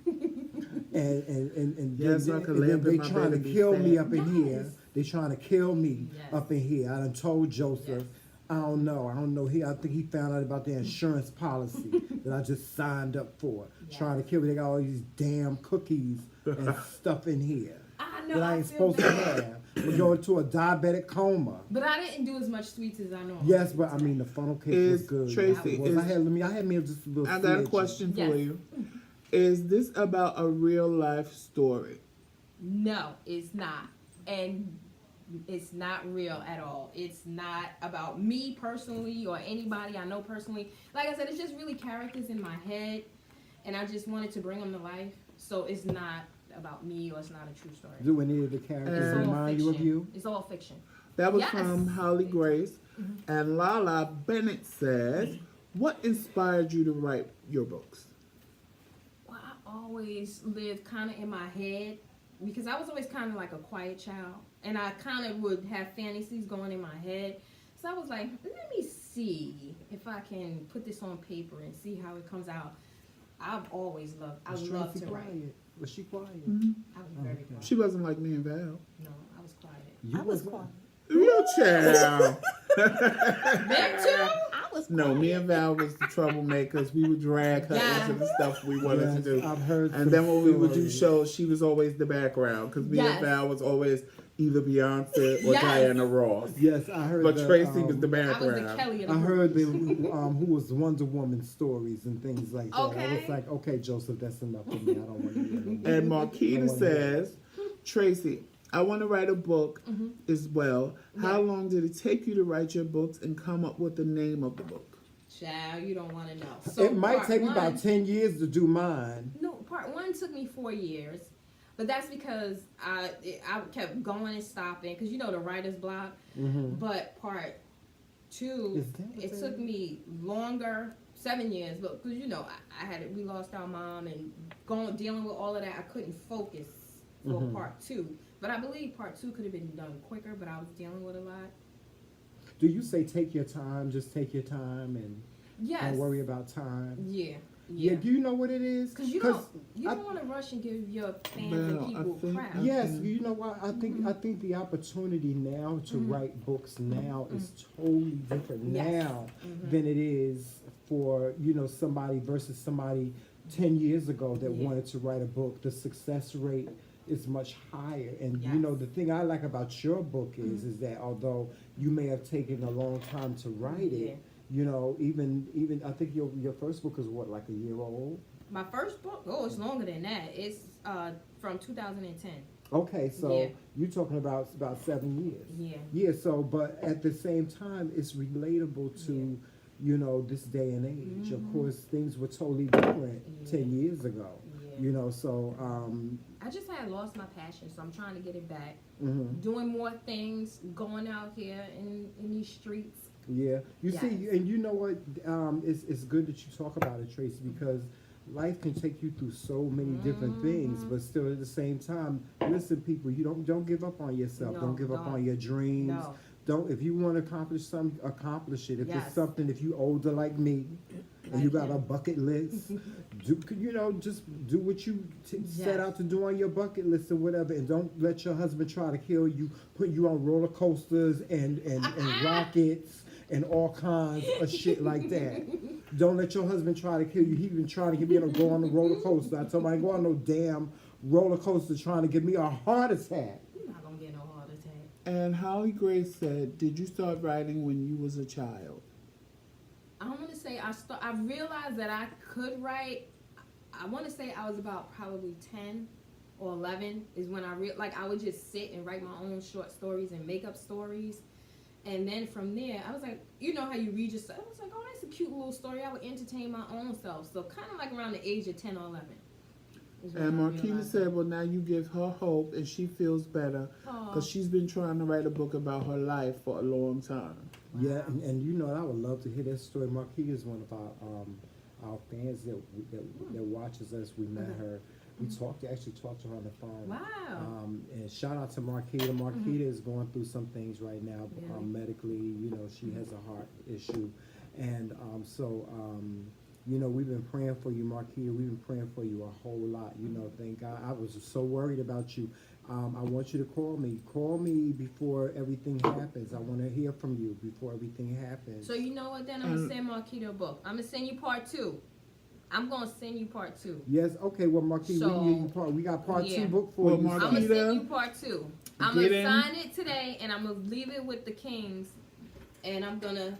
And Yes, then, I could and then lamp they in my trying to bed and kill be me fat. up in here. Yes. They trying to kill me Yes. up in here. I done told Joseph. Yes. I don't know. I think he found out about the insurance policy that I just signed up for. Yes. Trying to kill me. They got all these damn cookies and stuff in here I know. that I I ain't feel supposed to bad. have. We're going to a diabetic coma. But I didn't do as much sweets as I know. Yes, but I mean the funnel cake was Is good. Tracy, It was. I had me just a little. I got a smidgen. question for Yes. you. Is this about a real life story? No, it's not. And it's not real at all. It's not about me personally or anybody I know personally. Like I said, it's just really characters in my head, and I just wanted to bring them to life. So it's not about me, or it's not a true story. Do any of the characters It's all remind you of fiction. you? It's all fiction. That was Yes. from Holly Grace. And Lala Bennett says, what inspired you to write your books? Well, I always lived kind of in my head because I was always kind of like a quiet child. And I kind of would have fantasies going in my head. So I was like, let me see if I can put this on paper and see how it comes out. I've always loved, I Was love Tracy to write. quiet? Was she quiet? I was very okay. quiet. She wasn't like me and Val. No, I was quiet. You I was wasn't? quiet. Your child. Them too? I was No, quiet. me and Val was the troublemakers. We would drag her Yeah. into the stuff we wanted Yes, to do. I've heard And some then when we would do stories. shows, she was always the background because me Yes. and Val was always either Beyonce or Yes. Diana Ross. Yes, I heard. But the, Tracy was the I was the background. Kelly of the I group. heard the who was Wonder Woman stories and things like that. I Okay. was like, okay, Joseph, that's enough for me. I don't want to hear no more. And I Marquita wanna says, Tracy, I want to write a book as well. How long did it take you to write your books and come up with the name of the book? Child, you don't want to know. So it might part take me one- about 10 years to do mine. No, part one took me 4 years, but that's because I kept going and stopping because you know the writer's block. Mm-hmm. But part two, Is that what it that took is? me longer, 7 years, but because you know we lost our mom and dealing with all of that, I couldn't focus for Mhm. part two. But I believe part two could have been done quicker, but I was dealing with a lot. Do you say take your time, just take your time and Yes. don't worry about time? Yeah. Yeah, do you know what it is? Because you I- don't want to rush and give your fans Well, and people I think- crap. Yes, Mhm. you know what? I think the opportunity now to Mhm. write books now is totally different Yes. now Mhm. than it is for somebody versus somebody 10 years ago that Yeah. wanted to write a book. The success rate is much higher, and Yes. the thing I like about your book is that although you may have taken a long time to write it, even I think your first book is what, like a year old. My first book, it's longer than that. It's from 2010. Okay, so Yeah. you're talking about 7 years. Yeah. Yeah, so but at the same time, it's relatable to this day and age. Of course, things were totally different Yeah. 10 years ago. Yeah. So I just had lost my passion, so I'm trying to get it back. mhm. Doing more things, going out here in these streets. Yeah, you Yes. see, and you know what? It's good that you talk about it, Tracy, because life can take you through so many different things, but still at the same time, listen, people, you don't give up on yourself. No, don't give up don't. on your dreams. No. Don't, if you want to accomplish something, accomplish it. If Yes. it's something, if you older like me, and you got a bucket list, just do what you set Yes. out to do on your bucket list or whatever, and don't let your husband try to kill you, put you on roller coasters and rockets and all kinds of shit like that. Don't let your husband try to kill you. He been trying to get me to go on the roller coaster. I told him I ain't go on no damn roller coaster trying to give me a heart attack. You're not gonna get no heart attack. And Holly Grace said, did you start writing when you was a child? I want to say I realized that I could write. I want to say I was about probably 10 or 11 is when I would just sit and write my own short stories and make up stories. And then from there, I was like, you know how you read yourself. I was like, oh, that's a cute little story. I would entertain my own self. So kind of like around the age of 10 or 11. is when And I Marquita realized said, well, now you give her hope and she feels better that. Aw. because she's been trying to write a book about her life for a long time. Yeah, and I would love to hear that story. Marquita is one of our fans that watches us. We met her. We actually talked to her on the phone. Wow. And shout out to Marquita. Marquita is going through some things right now Really? medically. She has a heart issue, and we've been praying for you, Marquita. We've been praying for you a whole lot. Thank God. I was so worried about you. I want you to call me. Call me before everything happens. I want to hear from you before everything happens. So you know what? Then I'm gonna send Marquita a book. I'm gonna send you part 2. I'm gonna send you part 2. Yes, okay, well, Marquis, we got part yeah. 2 book for Well, you. I'm gonna Marquita, send you part 2. I'm get gonna in. sign it today, and I'm gonna leave it with the Kings. And I'm gonna,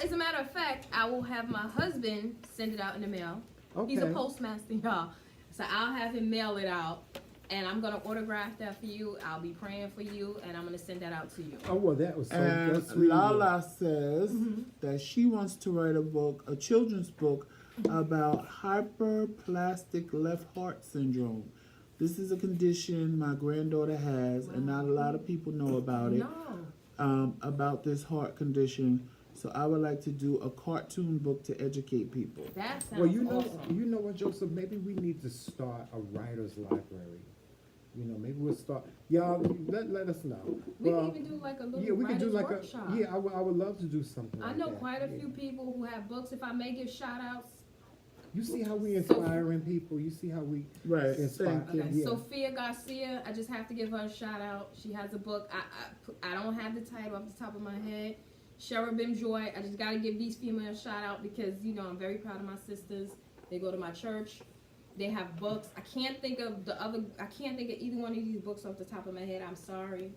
as a matter of fact, I will have my husband send it out in the mail. Okay. He's a postmaster, y'all. So I'll have him mail it out, and I'm gonna autograph that for you. I'll be praying for you, and I'm gonna send that out to you. Oh, well, that was so And that's sweet. Lala says that she wants to write a children's book about hyperplastic left heart syndrome. This is a condition my granddaughter has, and not a lot of people know about it. No. about this heart condition. So I would like to do a cartoon book to educate people. That sounds Well, you awesome. know what, Joseph? Maybe we need to start a writer's library. You know, maybe we'll start. Y'all, let us know. We Well, can even do like a little yeah, we could do writer's like workshop. I would love to do something. I like know that. quite a Yeah. few people who have books. If I may give shout outs. You see how we inspiring people. You see how we Right. inspire. Thank you. Okay, Yeah. Sophia Garcia, I just have to give her a shout out. She has a book. I don't have the title off the top of my head. Cherubim Joy. I just got to give these females a shout out because, you know, I'm very proud of my sisters. They go to my church. They have books. I can't think of either one of these books off the top of my head. I'm sorry.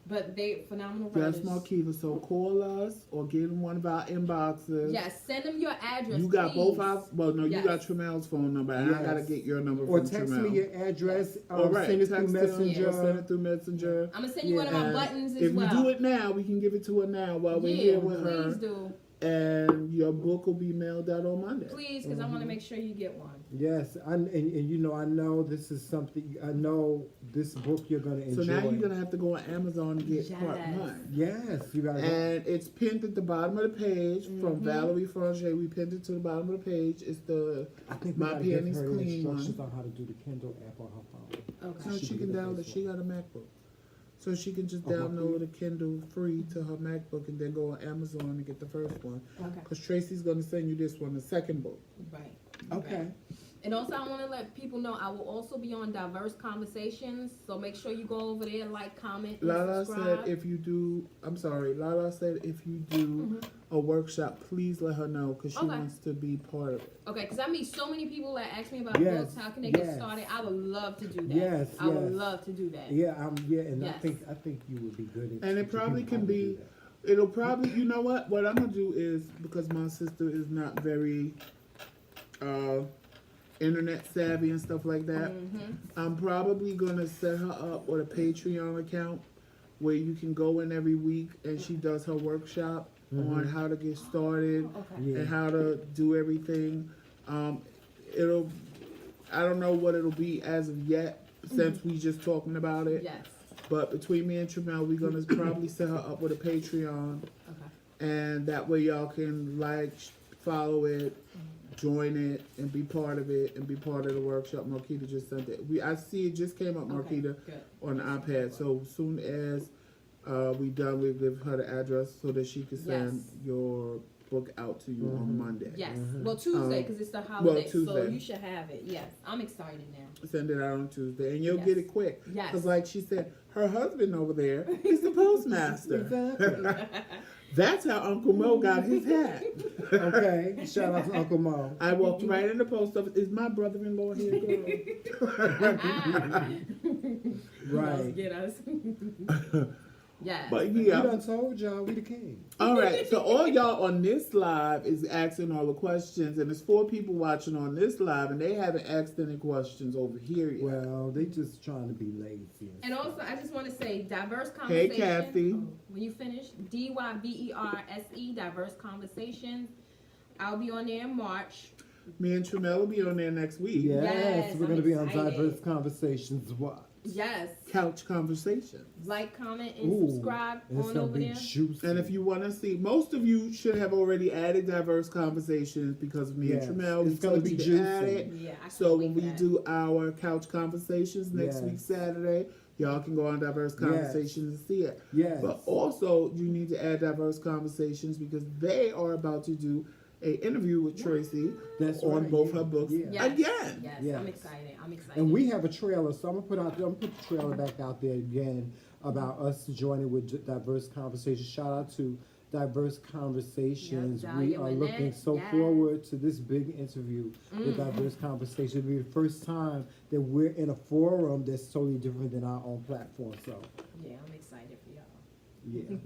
But they phenomenal writers. That's Marquita. So call us or get in one of our inboxes. Yes, send them your address. You got please. both our, well, no, Yes. you got Tremel's phone number, and I Yes. gotta get your number Or from text Tremel. me your address. All right, Send it through text them, Messenger. or send it through Messenger. I'm gonna send you one of my And buttons as if well. you do it now, we can give it to her now while we're yeah, here with please her. do. And your book will be mailed out on Monday. Please, because I want to make sure you get one. Yes, and you know, I know this is something. I know this book you're gonna enjoy. So now you're gonna have to go on Amazon and get part Yes. one. Yes, you gotta. And it's pinned at the bottom of the page from Mhm. Valerie Frange. We pinned it to the bottom of the page. It's the I think My we gotta give Panties her Clean instructions one. on how to do the Kindle app on her phone. Okay. so She she can can get the download. first She got a MacBook, so she can just Oh, download a Kindle free to her MacBook and then go on Amazon and get the first one. Okay. Because Tracy's gonna send you this one, the second book. Right. Okay. Right. And also, I want to let people know I will also be on Diverse Conversations. So make sure you go over there, like, comment, and Lala subscribe. said if you do, I'm sorry, Lala said if you do Mhm. a workshop, please let her know because she Okay. wants to be part of it. Okay, because I meet so many people that ask me about Yes, books. How can they get yes. started? I would love to do that. Yes, I would yes. love to do that. Yeah, and Yes. I think you would be good at. And it teaching probably people how can to be- do that. It'll probably, you know what I'm gonna do is, because my sister is not very internet savvy and stuff like that, Mm-hmm. I'm probably gonna set her up with a Patreon account where you can go in every week and she does her workshop on how to get started Okay. Yeah. and how to do everything. It'll, I don't know what it'll be as of yet since we just talking about it. Yes. But between me and Tremel, we're gonna probably set her up with a Patreon, Okay. and that way y'all can like, follow it, join it, and be part of it, and be part of the workshop. Marquita just sent it. I see it just came up, Okay, Marquita, good. on the iPad. So soon as we done, we'll give her the address so that she can send Yes. your book out to you on Monday. Yes. Well, Tuesday, Um, because it's the holiday, so Tuesday. you should have it. Yes. I'm excited now. Send it out on Tuesday, and you'll Yes. get it quick. Yes. Because like she said, her husband over there is the postmaster. Exactly. That's how Uncle Mo got his hat. Okay. Shout out to Uncle Mo. I walked right in the post office. Is my brother-in-law here, girl? Right. Get us. Yes. But We yeah. done told y'all we the king. All right. So all y'all on this live is asking all the questions, and there's 4 people watching on this live, and they haven't asked any questions over here yet. Well, they just trying to be lazy. And also, I just want to say, diverse Hey, conversation. Kathy. When you finish, DYVERSE, diverse conversations. I'll be on there in March. Me and Tremel will be on there next week. Yes, Yes, we're I'm gonna be on excited. Diverse Conversations. What? Yes. Couch conversation. Like, comment, and Ooh, subscribe and it's on gonna over be there. juicy. And if you want to see, most of you should have already added diverse conversations because of me Yes, and Tremel. We it's gonna told be you to juicy. add it. Yeah, I So can't when wait we for that. do our couch conversations next Yes. week, Saturday, y'all can go on diverse conversations and see it. Yes. But also, you need to add diverse conversations because they are about to do a interview with Tracy That's on right, both yeah, her books yeah. Yes. again. Yes, Yes. I'm excited. I'm excited. And we have a trailer, so I'm gonna put the trailer back out there again about us joining with Diverse Conversations. Shout out to Diverse Conversations. Yep, We Dahlia are Manette, looking so yes. forward to this big interview with Diverse Conversations. It'll be the first time that we're in a forum that's totally different than our own platform. So, Yeah, I'm excited for y'all. yeah.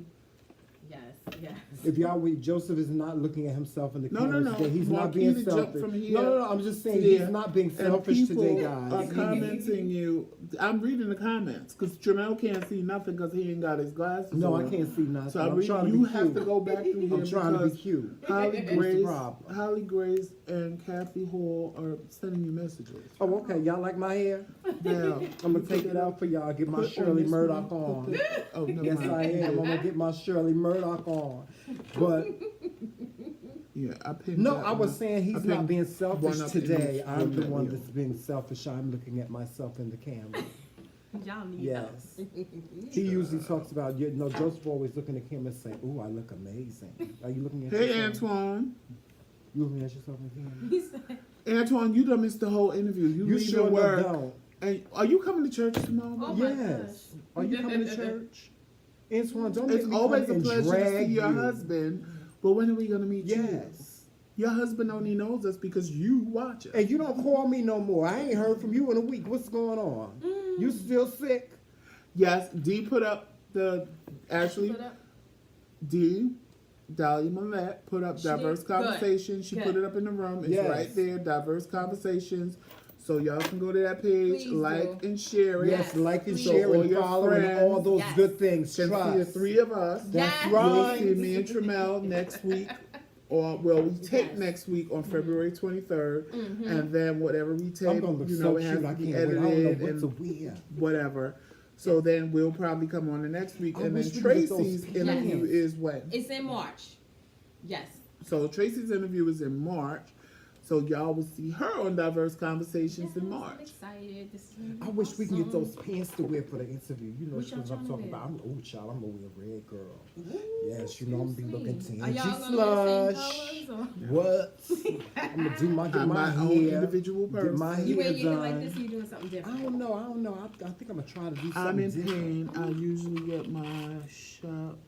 Yes. Yes. If y'all read, Joseph is not looking at himself in the No, camera no, no. today. He's not being Marquita jumped selfish. from here No. I'm just saying to he's there. not being And selfish people today, are guys. commenting you. I'm reading the comments because Jamel can't see nothing because he ain't got his glasses No, on. I can't see nothing. So I'm I'm reading. trying to You be have cute. to go back through here I'm trying to be because cute. Holly What's the Grace, problem? Holly Grace, and Kathy Hall are sending you messages. Oh, okay. Y'all like my hair? Now I'm gonna take it out for y'all. Get my put on Shirley this Murdoch one, on. put the- oh, never Yes, mind. I am. I'm gonna get my Shirley Murdoch on. But Yeah, I pinned no, that I was one. saying I he's pinned not being one selfish up in today. this I'm room the that one we that's being selfish. I'm looking at myself in the camera. Y'all need Yes. He usually talks about, you know, Joseph always looking at the camera and say, "Ooh, I look amazing." Are you looking at Hey, yourself? Antoine. You looking at yourself in the camera? He said, Antoine, you done missed the whole interview. You You leaving sure work. don't. And are you coming to church tomorrow? Oh my Yes. gosh. Are you coming to church? Antoine, don't make It's me always come a and pleasure to see drag your you. husband, but when are we gonna meet you? Yes. Your husband only knows us because you watch us. And you don't call me no more. I ain't heard from you in a week. What's going on? You still sick? Yes, D put up actually Put up. D, Dahlia Millette put up She diverse did? Good. conversations. She Good. put it up in the room. It's Yes. right there, diverse conversations. So y'all can go to that page, Please like do. and share it. Yes, like and please. share So all and your follow and all friends those Yes. good things. Can see the Trust. three of us. That's Yes. You'll right. see me and Tramel next week. Or well, we tape Yes. next week on February 23rd, Mhm. and then whatever we I'm tape, gonna look you so know, it cute. has I to be can't wait. I don't know edited what and to wear. whatever. So then we'll probably come on the next week, I and then wish we could get those Tracy's interview pants. is when. It's in March. Yes. So Tracy's interview is in March. So y'all will see her on Diverse Conversations Yes, in I'm March. excited. This is gonna be I wish we can get awesome. those pants to wear for the interview. You know What y'all what I'm trying to talking wear? about. Oh, child, I'm gonna wear a red girl. Ooh, Yes, you know I'm gonna be looking sweet. tangy Are y'all gonna wear the slush. same colors or? What? I'm gonna do my get I'm my my own hair. individual Get my person. You hair wear your hair like done. this or you doing something different? I don't know. I think I'm gonna try to do something I'm in different. pain. I usually get my shop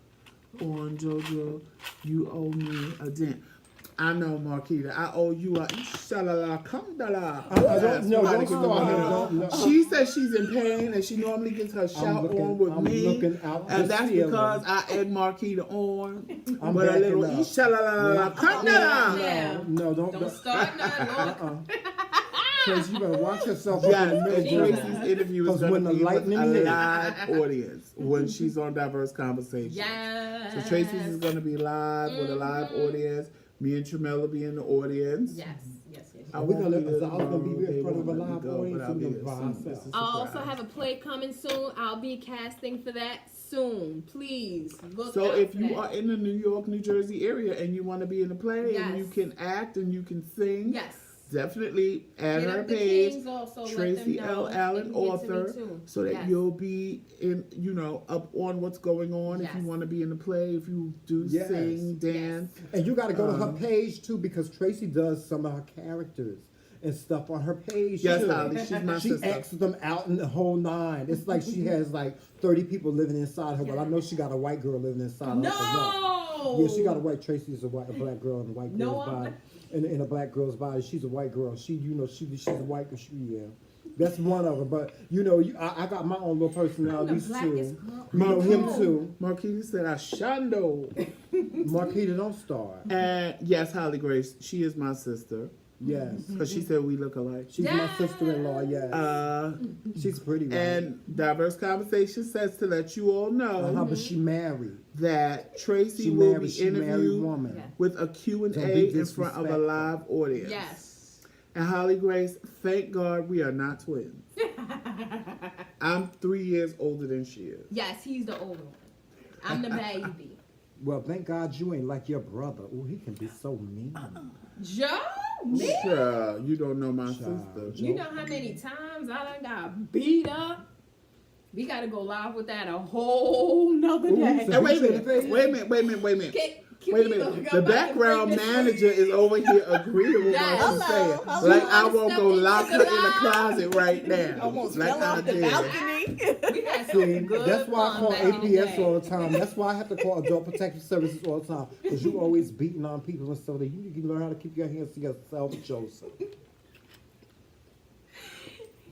on JoJo. You owe me a dent. I know, Marquita. I owe you a inshallah kandala. Don't start him. She says she's in pain and she normally gets her shout on with I'm me. looking out And the that's ceiling. because I egg Marquita on I'm with a backing little up. inshallah kandala. Yeah. No, Don't start now, Lord. Tracy, you better watch yourself. up Yes, in the and middle. Tracy's interview is 'Cause going when to the be with lightning a hit. live audience when she's on Diverse Conversations. Yes. So Tracy's is going to be live with a live audience. Me and Tramel will be in the audience. Yes, yes, yes. I Are we won't gonna- be there is ours gonna be tomorrow. in They front of a won't let me live go, audience, but or I'll we be gonna there by soon. ourselves? It's a I'll also surprise. have a play coming soon. I'll be casting for that soon. Please look So out if for you that. are in the New York, New Jersey area and you want to be in a play and you Yes. can act and you can sing, Yes. definitely add Hit her up the page. Kings also. Tracy Let them know. L. Allen, They can get to me author, too. so that Yes. you'll be in, up on what's going on. If you Yes. want to be in the play, if you do Yes. sing, dance. And you got to go to her page too, because Tracy does some of her characters and stuff on her page Yes, too. Holly, she's my She sister. acts them out in the whole nine. It's like she has like 30 people living inside her. Well, I know she got a white girl living inside her. No. Yeah, she got a white. Tracy is a black girl in a white No, girl's I'm body. In a black girl's body, she's a white girl. She's a white girl. Yeah, that's one of them. But I got my own little personalities The blackest too. girl. You know him Marquita. too. Marquita said, Ashando. Marquita, don't start. And yes, Holly Grace, she is my sister. Yes, Because she said we look alike. she's my sister-in-law. Yes, she's pretty. Right? And Diverse Conversation says to let you all know But she married. that Tracy She will married. be She married interviewed woman. Yeah. with a Q&A Don't be in front of a disrespectful. live audience. Yes. And Holly Grace, thank God we are not twins. I'm 3 years older than she is. Yes, he's the older one. I'm the baby. Well, thank God you ain't like your brother. Oh, he can be so mean. Joe? Me? Sure, you don't know my Child. sister. You know how many times I done got beat up? We gotta go live with that a whole nother Ooh, day. so- Hey, wait a minute. Can Wait a we minute. go The back and background bring this- manager is over here agreeing with Yes. what she's saying. Hello. Like You I wanna won't step go into lock the her in the lounge? closet right now. Almost like fell I off the did. balcony. We had See, some good that's why I fun call back in the APS day. all the time. That's why I have to call Adult Protective Services all the time. Because you always beating on people and stuff. You need to learn how to keep your hands to yourself, Joseph.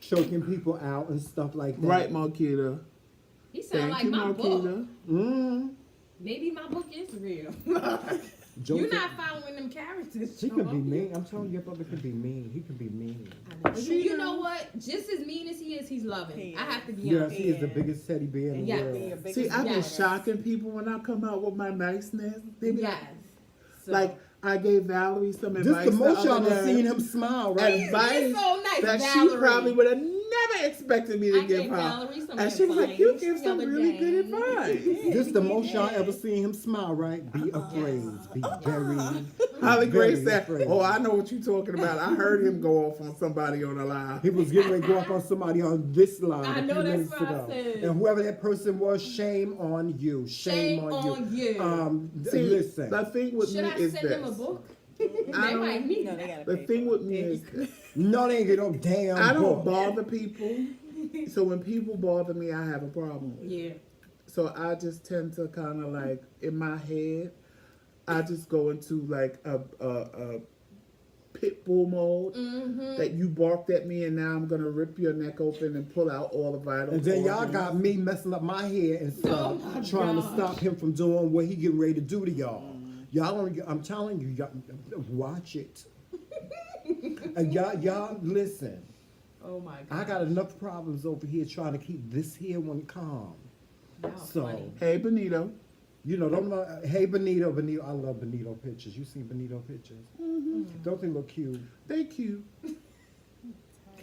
Choking people out and stuff like that. Right, Marquita. He sound Thank like you, my book. Marquita. maybe my book is real. Joseph, You're not following them characters. She could be Joe. mean. I'm telling you, your brother could be mean. He could be mean. But you know what? Just as mean as he is, he's loving. He I have to be Yes, honest. he is the biggest teddy bear in the Yeah. world. See, I've been Yes. shocking people when I come out with my niceness. They be Yes. So, like, I gave Valerie some Just advice the most y'all other have day. seen him smile, right? Advice He's so nice, that Valerie. she probably would have never expected me to I give gave her. Valerie some And she was like, advice you give some the other really day. good advice. This the most y'all ever seen him smile, right? Be afraid. Be very. Holly Grace very said, afraid. oh, I know what you're talking about. I heard him go off on somebody on the line. He was getting ready to go up on somebody on this line I a know few that's minutes what I ago. said. And whoever that person was, shame on you. Shame on you. See, Listen. the thing with Should me I is send this. him a book? I They don't- might need No, they that. gotta The pay thing for with it. me is this. No, they ain't get no damn I don't book. bother people. So when people bother me, I have a problem. Yeah. So I just tend to kind of like, in my head, I just go into like a pit bull mode. Mm-hmm. That you barked at me and now I'm gonna rip your neck open and pull out all the vital And then y'all organs. got me messing up my head and stuff, Oh my trying to gosh. stop him from doing what he getting ready to do to y'all. Y'all don't. I'm telling you, y'all watch it. And y'all listen. Oh my god. I got enough problems over here trying to keep this here one calm. Y'all So, funny. Hey Benito. you know, don't know. Hey, Benito, I love Benito pictures. You seen Benito pictures? Don't they look cute? Thank you.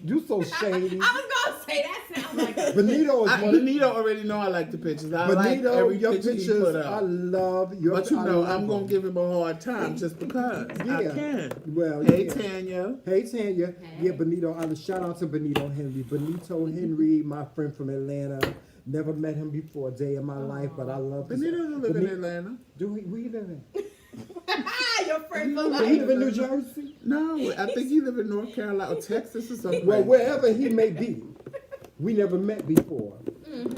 You so shady. I was gonna say that sounds like a Benito is one. Benito already know I like the pictures. I like Benito, every your picture he pictures, put I up. love your. But you I know, love I'm gonna them. give him a hard time just because I Yeah. can. Well, Hey yeah. Tanya. Hey Tanya, Hey. yeah, Benito. Shout out to Benito Henry. Benito Henry, my friend from Atlanta. Never met him before a day in my life, but I love his. Benito doesn't live in Beni- Atlanta. Do he? Where you live in? your friend for Do life. he live in New Jersey? No, I think he live in North Carolina or Texas or something. Well, wherever he may be, we never met before.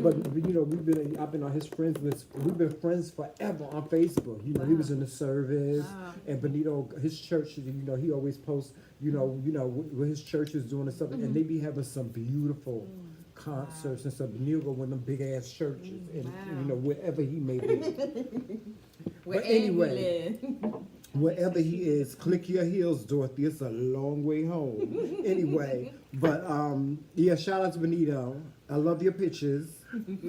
But you know, I've been on his friends list. We've been friends forever on Facebook. You know, he was in the service, Wow. and Benito, his church. You know, he always posts. You know, what his church is doing and stuff, and they be having some beautiful concerts and stuff. Benito go in them big ass churches, and you know, wherever he may be. Where But anyway. Andy live. Wherever he is, click your heels, Dorothy. It's a long way home. Anyway, but yeah, shout out to Benito. I love your pictures.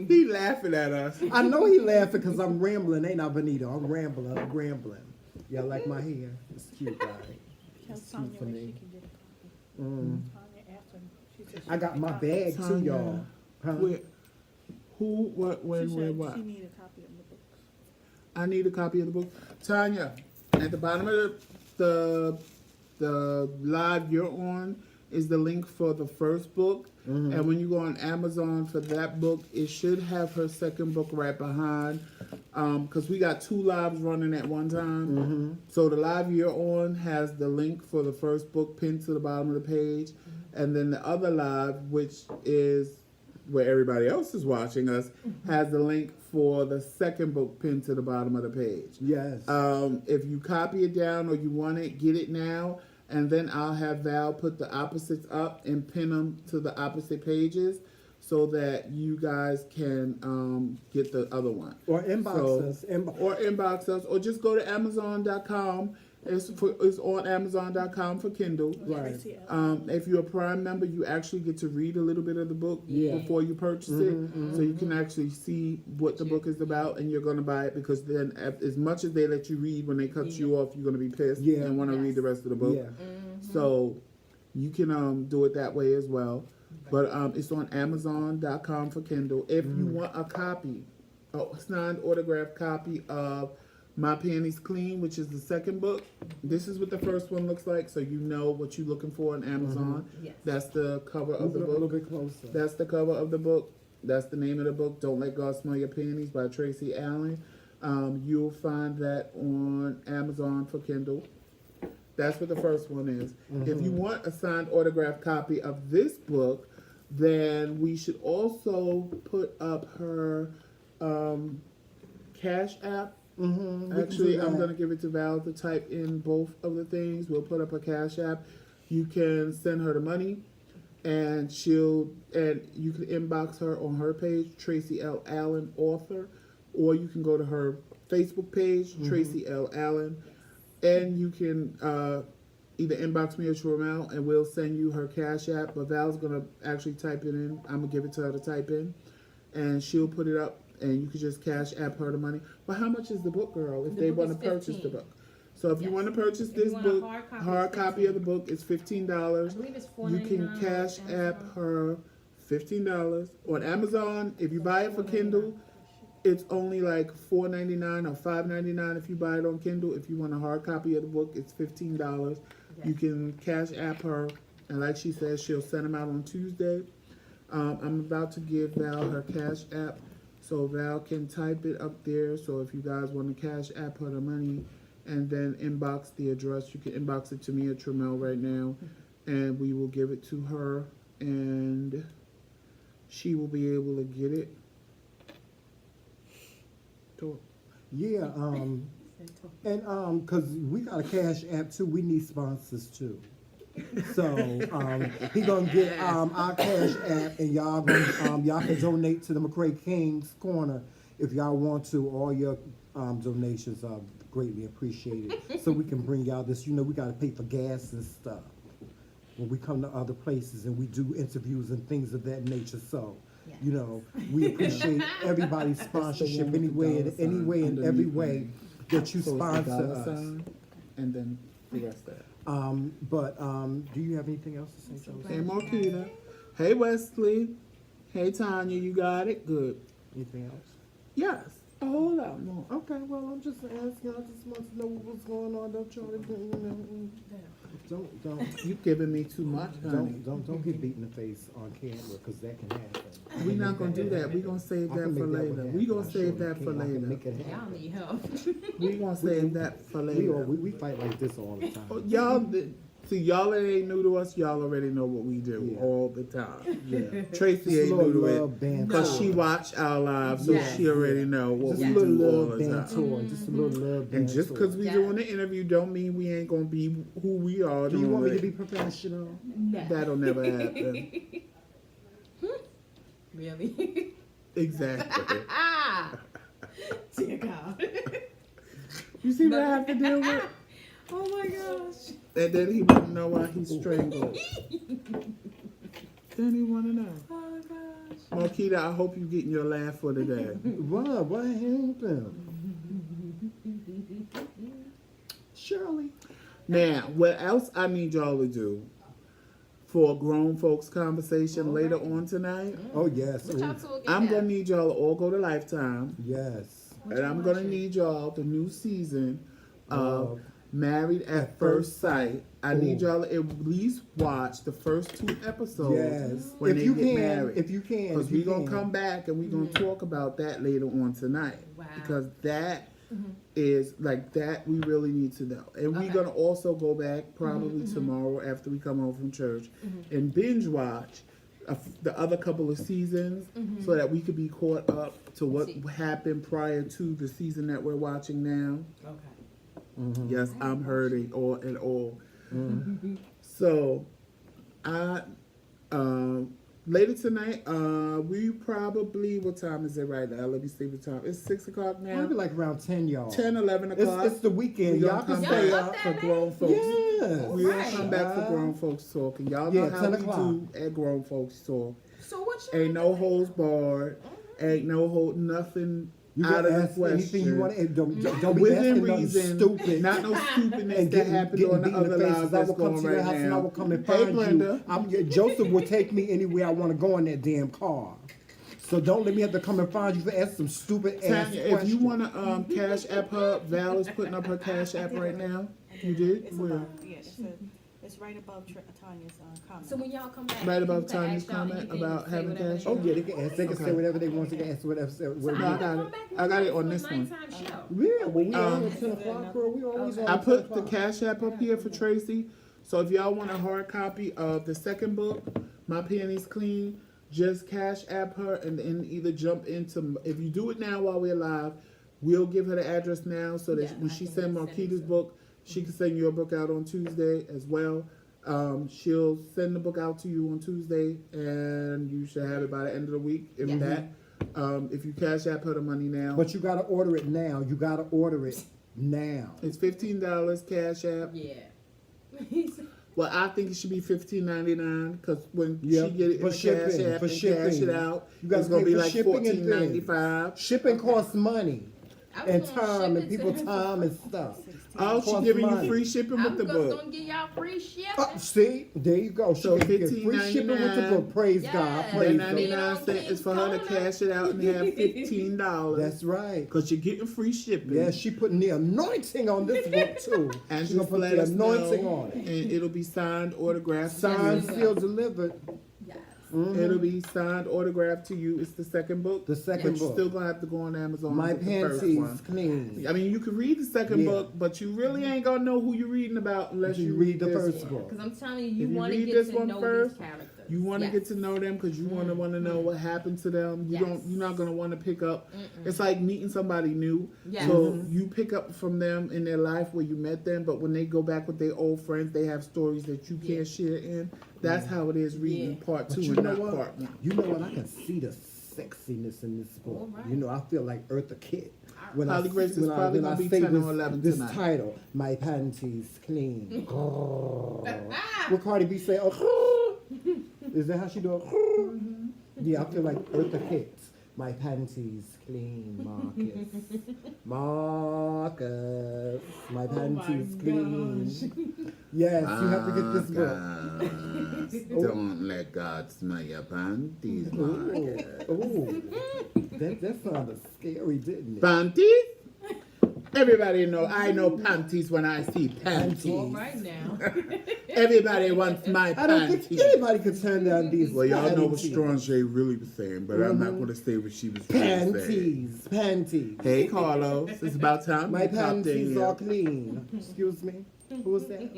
He laughing at us. I know he laughing because I'm rambling, ain't I, Benito? I'm rambling. Yeah, I like my hair. It's cute, right? Tell It's Tanya cute for where me. she can get a copy. Mm. Tanya asked her. She said she I got can my get a copy. bag too, Tanya. y'all. Huh? Where, who, what, when, She where, said what? she need a copy of the book. I need a copy of the book. Tanya, at the bottom of the live you're on is the link for the first book. And when you go on Amazon for that book, it should have her second book right behind. Because we got 2 lives running at one time. So the live you're on has the link for the first book pinned to the bottom of the page. And then the other live, which is where everybody else is watching us, has the link for the second book pinned to the bottom of the page. Yes. If you copy it down or you want it, get it now, and then I'll have Val put the opposites up and pin them to the opposite pages so that you guys can get the other one. Or inbox us. Or inbox us, or just go to Amazon.com. It's on Amazon.com for Kindle. Right. Tracy Allen. If you're a Prime member, you actually get to read a little bit of the book Yeah. before you purchase it, so you can actually see what the book is about, and you're going to buy it because then, as much as they let you read, when they cut you off, you're going to be pissed Yeah. and want to read the rest of the book. Yeah. So you can do it that way as well. But it's on Amazon.com for Kindle. If you want a copy, a signed autographed copy of My Panties Clean, which is the second book, this is what the first one looks like, so you know what you're looking for on Amazon. Yes. That's the cover of the Move it a little book. bit closer. That's the cover of the book. That's the name of the book, Don't Let God Smell Your Panties by Tracy Allen. You'll find that on Amazon for Kindle. That's what the first one is. If you want a signed autographed copy of this book, then we should also put up her Cash App. Actually, I'm going to give it to Val to type in both of the things. We'll put up a Cash App. You can send her the money, and you can inbox her on her page, Tracy L. Allen, author, or you can go to her Facebook page, Tracy L. Allen, and you can either inbox me or Tramel, and we'll send you her Cash App. But Val's gonna actually type it in. I'm gonna give it to her to type in, and she'll put it up, and you can just Cash App her the money. But how much is the book, girl? If The they book want to is purchase the $15. book, so if you Yes. want to purchase If you this want a book, hard copy, of the book is I $15. believe it's You can $4.99 Cash on App Amazon. her $15 on Amazon. If you buy it for Kindle, it's only like $4.99 or $5.99 if you buy it on Kindle. If you want a hard copy of the book, it's $15. You can Cash App her, and like she says, she'll send them out on Tuesday. I'm about to give Val her Cash App, so Val can type it up there. So if you guys want to Cash App her the money, and then inbox the address, you can inbox it to me at Tramel right now, and we will give it to her, and she will be able to get it. Yeah, and cause we got a Cash App too, we need sponsors too. So, he gonna get, our Cash App, and y'all gonna, y'all can donate to the McCray King's Corner if y'all want to. All your, donations are greatly appreciated. So we can bring y'all this, we gotta pay for gas and stuff when we come to other places and we do interviews and things of that nature, so. We appreciate everybody's sponsorship one with the anyway, dollar sign and every underneath way me. that you So it's the sponsor dollar us. sign, and then the rest of it. But do you have anything else to say, Josie? Hey, Marquita. Hey, Wesley. Hey, Tanya. You got it? Good. Anything else? Yes. A whole lot more. Okay, well, I'm just asking. I just want to know what's going on. Don't try to, don't, You giving me too much, honey. don't get beat in the face on camera, because that can happen. We're not gonna do that. We're gonna save I that can for make that later. one We're gonna happen. I save surely that for can. I can later. make it Y'all happen. need help. We're gonna save that for We, later. we fight like this all the Oh, time. y'all, see, y'all that ain't new to us. Y'all already know what we do Yeah. all the time. Yeah. Tracy Just a ain't little new to it. love banter. Because she watched our lives, so Yes. she already know what Just we a little do all love the time. banter. Just a little love banter. And just because we Yeah. doing the interview don't mean we ain't gonna be who we are. Do you doing want me to it. be professional? No. That'll never happen. Really? Exactly. Dear God. You see what I have to deal with? Oh my gosh. And then he wouldn't know why he's strangled. Then he wanna know. Oh gosh. Marquita, I hope you getting your laugh for today. What happened? Shirley. Now, what else I need y'all to do for a grown folks conversation later on tonight? Oh, yes. What y'all two will get I'm now? gonna need y'all to all go to Lifetime, Yes. What and you I'm gonna watching? need y'all the new season of Love. Married at First Sight. I need Ooh. y'all to at least watch the first 2 episodes Yes. when If they you get can, married. if you can, Because if you we're going to can. come back and we're going to talk about that later on tonight. Wow. Because that is like that we really need to know. And we're Okay. going to also go back probably tomorrow after we come home from church and binge watch the other couple of seasons so that we could be caught up to what See. happened prior to the season that we're watching now. Okay. Yes, I'm hurting all and all. So, later tonight, we probably, what time is it right now? Let me see the time. It's 6 o'clock now. Maybe like around 10, y'all. 10, 11 o'clock. It's the weekend. We Y'all gonna can come stay Y'all up. up for that grown folks. Yes. We gonna Right. come back for grown folks talking. Y'all know Yeah, how 10 we o'clock. do at grown folks talk. So what you Ain't no holds barred. Ain't no hold nothing You out can of the ask anything you question. want. Don't be Within asking nothing reason, stupid. not no stupidness and that happened on the beat in other face, lives 'cause I that's will come going to your right house and I now. will come and Hey, find Brenda. you. Joseph will take me anywhere I want to go in that damn car. So don't let me have to come and find you for asking some stupid ass Tanya, questions. if you want to cash app her, Val is putting up her cash app right now. You did? It's Where? above, yeah, it's right above Tanya's comment. So when y'all come back, Right above you can Tanya's ask y'all comment anything, about say having whatever cash they Oh want. yeah, they can ask. They can Okay. say whatever they want. They can ask whatever. So whatever. No, I I got come it. back I got it on for a this one. nighttime show. Yeah, well, we on at 10 Um, o'clock, girl. We always on I at 10 put the o'clock. cash app up here for Tracy. So if y'all want a hard copy of the second book, My Panties Clean, just cash app her and then either jump into. If you do it now while we're live, we'll give her the address now so that Yeah, when I she can send send it Marquita's to- book, she can send your book out on Tuesday as well. She'll send the book out to you on Tuesday, and you should have it by the end of the week. If Yes. that, If you Cash App her the money now, But you gotta order it now. You gotta order it now. it's $15 Cash App. Yeah. Well, I think it should be $15.99 because when Yeah, she get it in for the shipping, Cash App for and cash shipping. it out, You gotta it's gonna pay be for like shipping and $14.95. Shipping costs money I was and gonna time ship and it people to her. time and stuff. Oh, she Costs giving you money. free shipping I'm with the just book. gonna give y'all free shipping. See, there you go. She So can get free shipping with the $15.99. book. Praise God. Yes. That Praise That God. 99 cents is for her to cash it out and have $15. That's right. Because you're getting free shipping. Yeah, she putting the anointing on this book too. And She gonna just put let the us anointing know, on it. and it'll be signed, autographed. Signed, Yes, it sealed, delivered. Yes. Mhm. It'll be signed, autographed to you. It's the second book. The second But you're book. still gonna have to go on Amazon. My and get the first Panties one. Clean. I mean, you can read the second Yeah. book, but you really ain't gonna know who you're reading about unless You you read the this first one. book. Because I'm telling you, If you you want to read get this to one know first, these characters. You want to Yes. get to know them because you want to know what happened to them. You Yes. don't. You're not gonna want to pick up. It's like meeting somebody new. Yes. So you pick up from them in their life where you met them, but when they go back with their old friends, they have stories that you Yeah. can't share in. That's how it is reading Yeah. part But two you and know not what? part one. You know what? I can see the sexiness in this book. All right. You know, I feel like Eartha Kitt. Probably Grace is probably gonna be say 10 or this, 11 this tonight. title, My Panties Clean. What Cardi B say? Oh, is that how she do it? Yeah, I feel like Eartha Kitt. My panties clean, Marcus. Marcus, my panties clean. Yes, you have to get this book. Don't let God smell your panties, Ooh, ooh. That sounded scary, didn't it? Panties? Everybody know I know panties when I see panties. All right now. Everybody wants my I don't panties. think anybody could turn down these Well, y'all know what panties. Strangely really was saying, but I'm not going to say what she was really saying. Panties, panties. Hey, Carlos, it's about time My you popped in panties here. are clean. Excuse me. Who was that?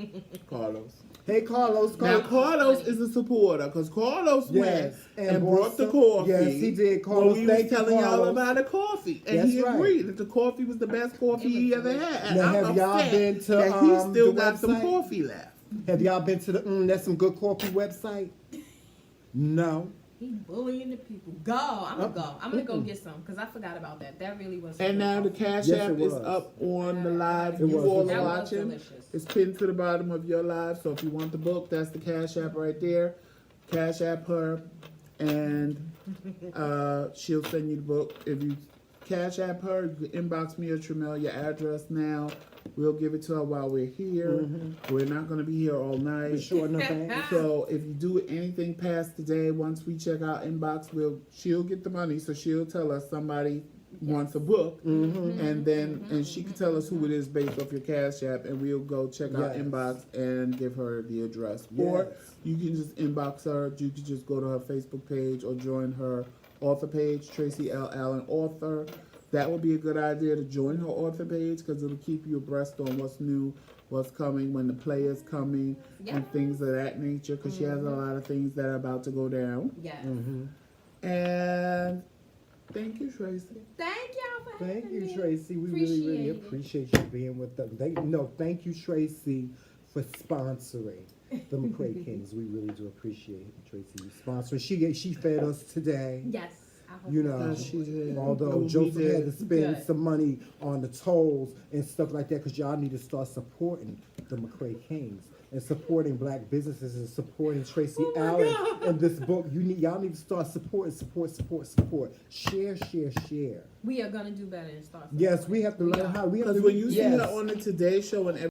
Carlos. Hey, Carlos. Now, Carlos is a supporter because Carlos went Yes, and brought the some- coffee. Yes, he did. When Carlos, we was thank you, telling y'all Carlos. about the coffee, and That's he right. agreed that the coffee was the best coffee he ever had. And Now, I'm have y'all upset been to, that he still the got some website? coffee left. Have y'all been to the That's Some Good Coffee website? No. He bullying the people. Go. I'm gonna go. I'm gonna go get some because I forgot about that. That really was. And now the Cash Yes, App it is was. up on the live. It You was. all That are was watching. delicious. It's pinned to the bottom of your live. So if you want the book, that's the Cash App right there. Cash App her, and she'll send you the book. If you Cash App her, you can inbox me or Tramel your address now. We'll give it to her while we're here. We're not going to be here all night. For sure, no thanks. So if you do anything past today, once we check our inbox, she'll get the money. So she'll tell us somebody wants a book, and then she can tell us who it is based off your Cash App, and we'll go check our Yes. inbox and give her the address. Or Yes. you can just inbox her. You can just go to her Facebook page or join her author page, Tracy L. Allen Author. That would be a good idea to join her author page because it'll keep you abreast on what's new, what's coming, when the play is coming, and things of that nature. Because she has a lot of things that are about to go down. Yes. And thank you, Tracy. Thank y'all for Thank having you, me. Tracy. We really Appreciate it. appreciate you being with us. Thank you, Tracy, for sponsoring the McCray Kings. We really do appreciate Tracy sponsoring. She fed us today. Yes. I hope You so. know, She did. although Oh, we Joseph did. had to spend Good. some money on the tolls and stuff like that, because y'all need to start supporting the McCray Kings and supporting black businesses and supporting Tracy Allen and this book. Y'all need to start support. Share. We are gonna do better and start. Yes, we have to learn are. how. We have Because to. when you see yes. her on the Today Show and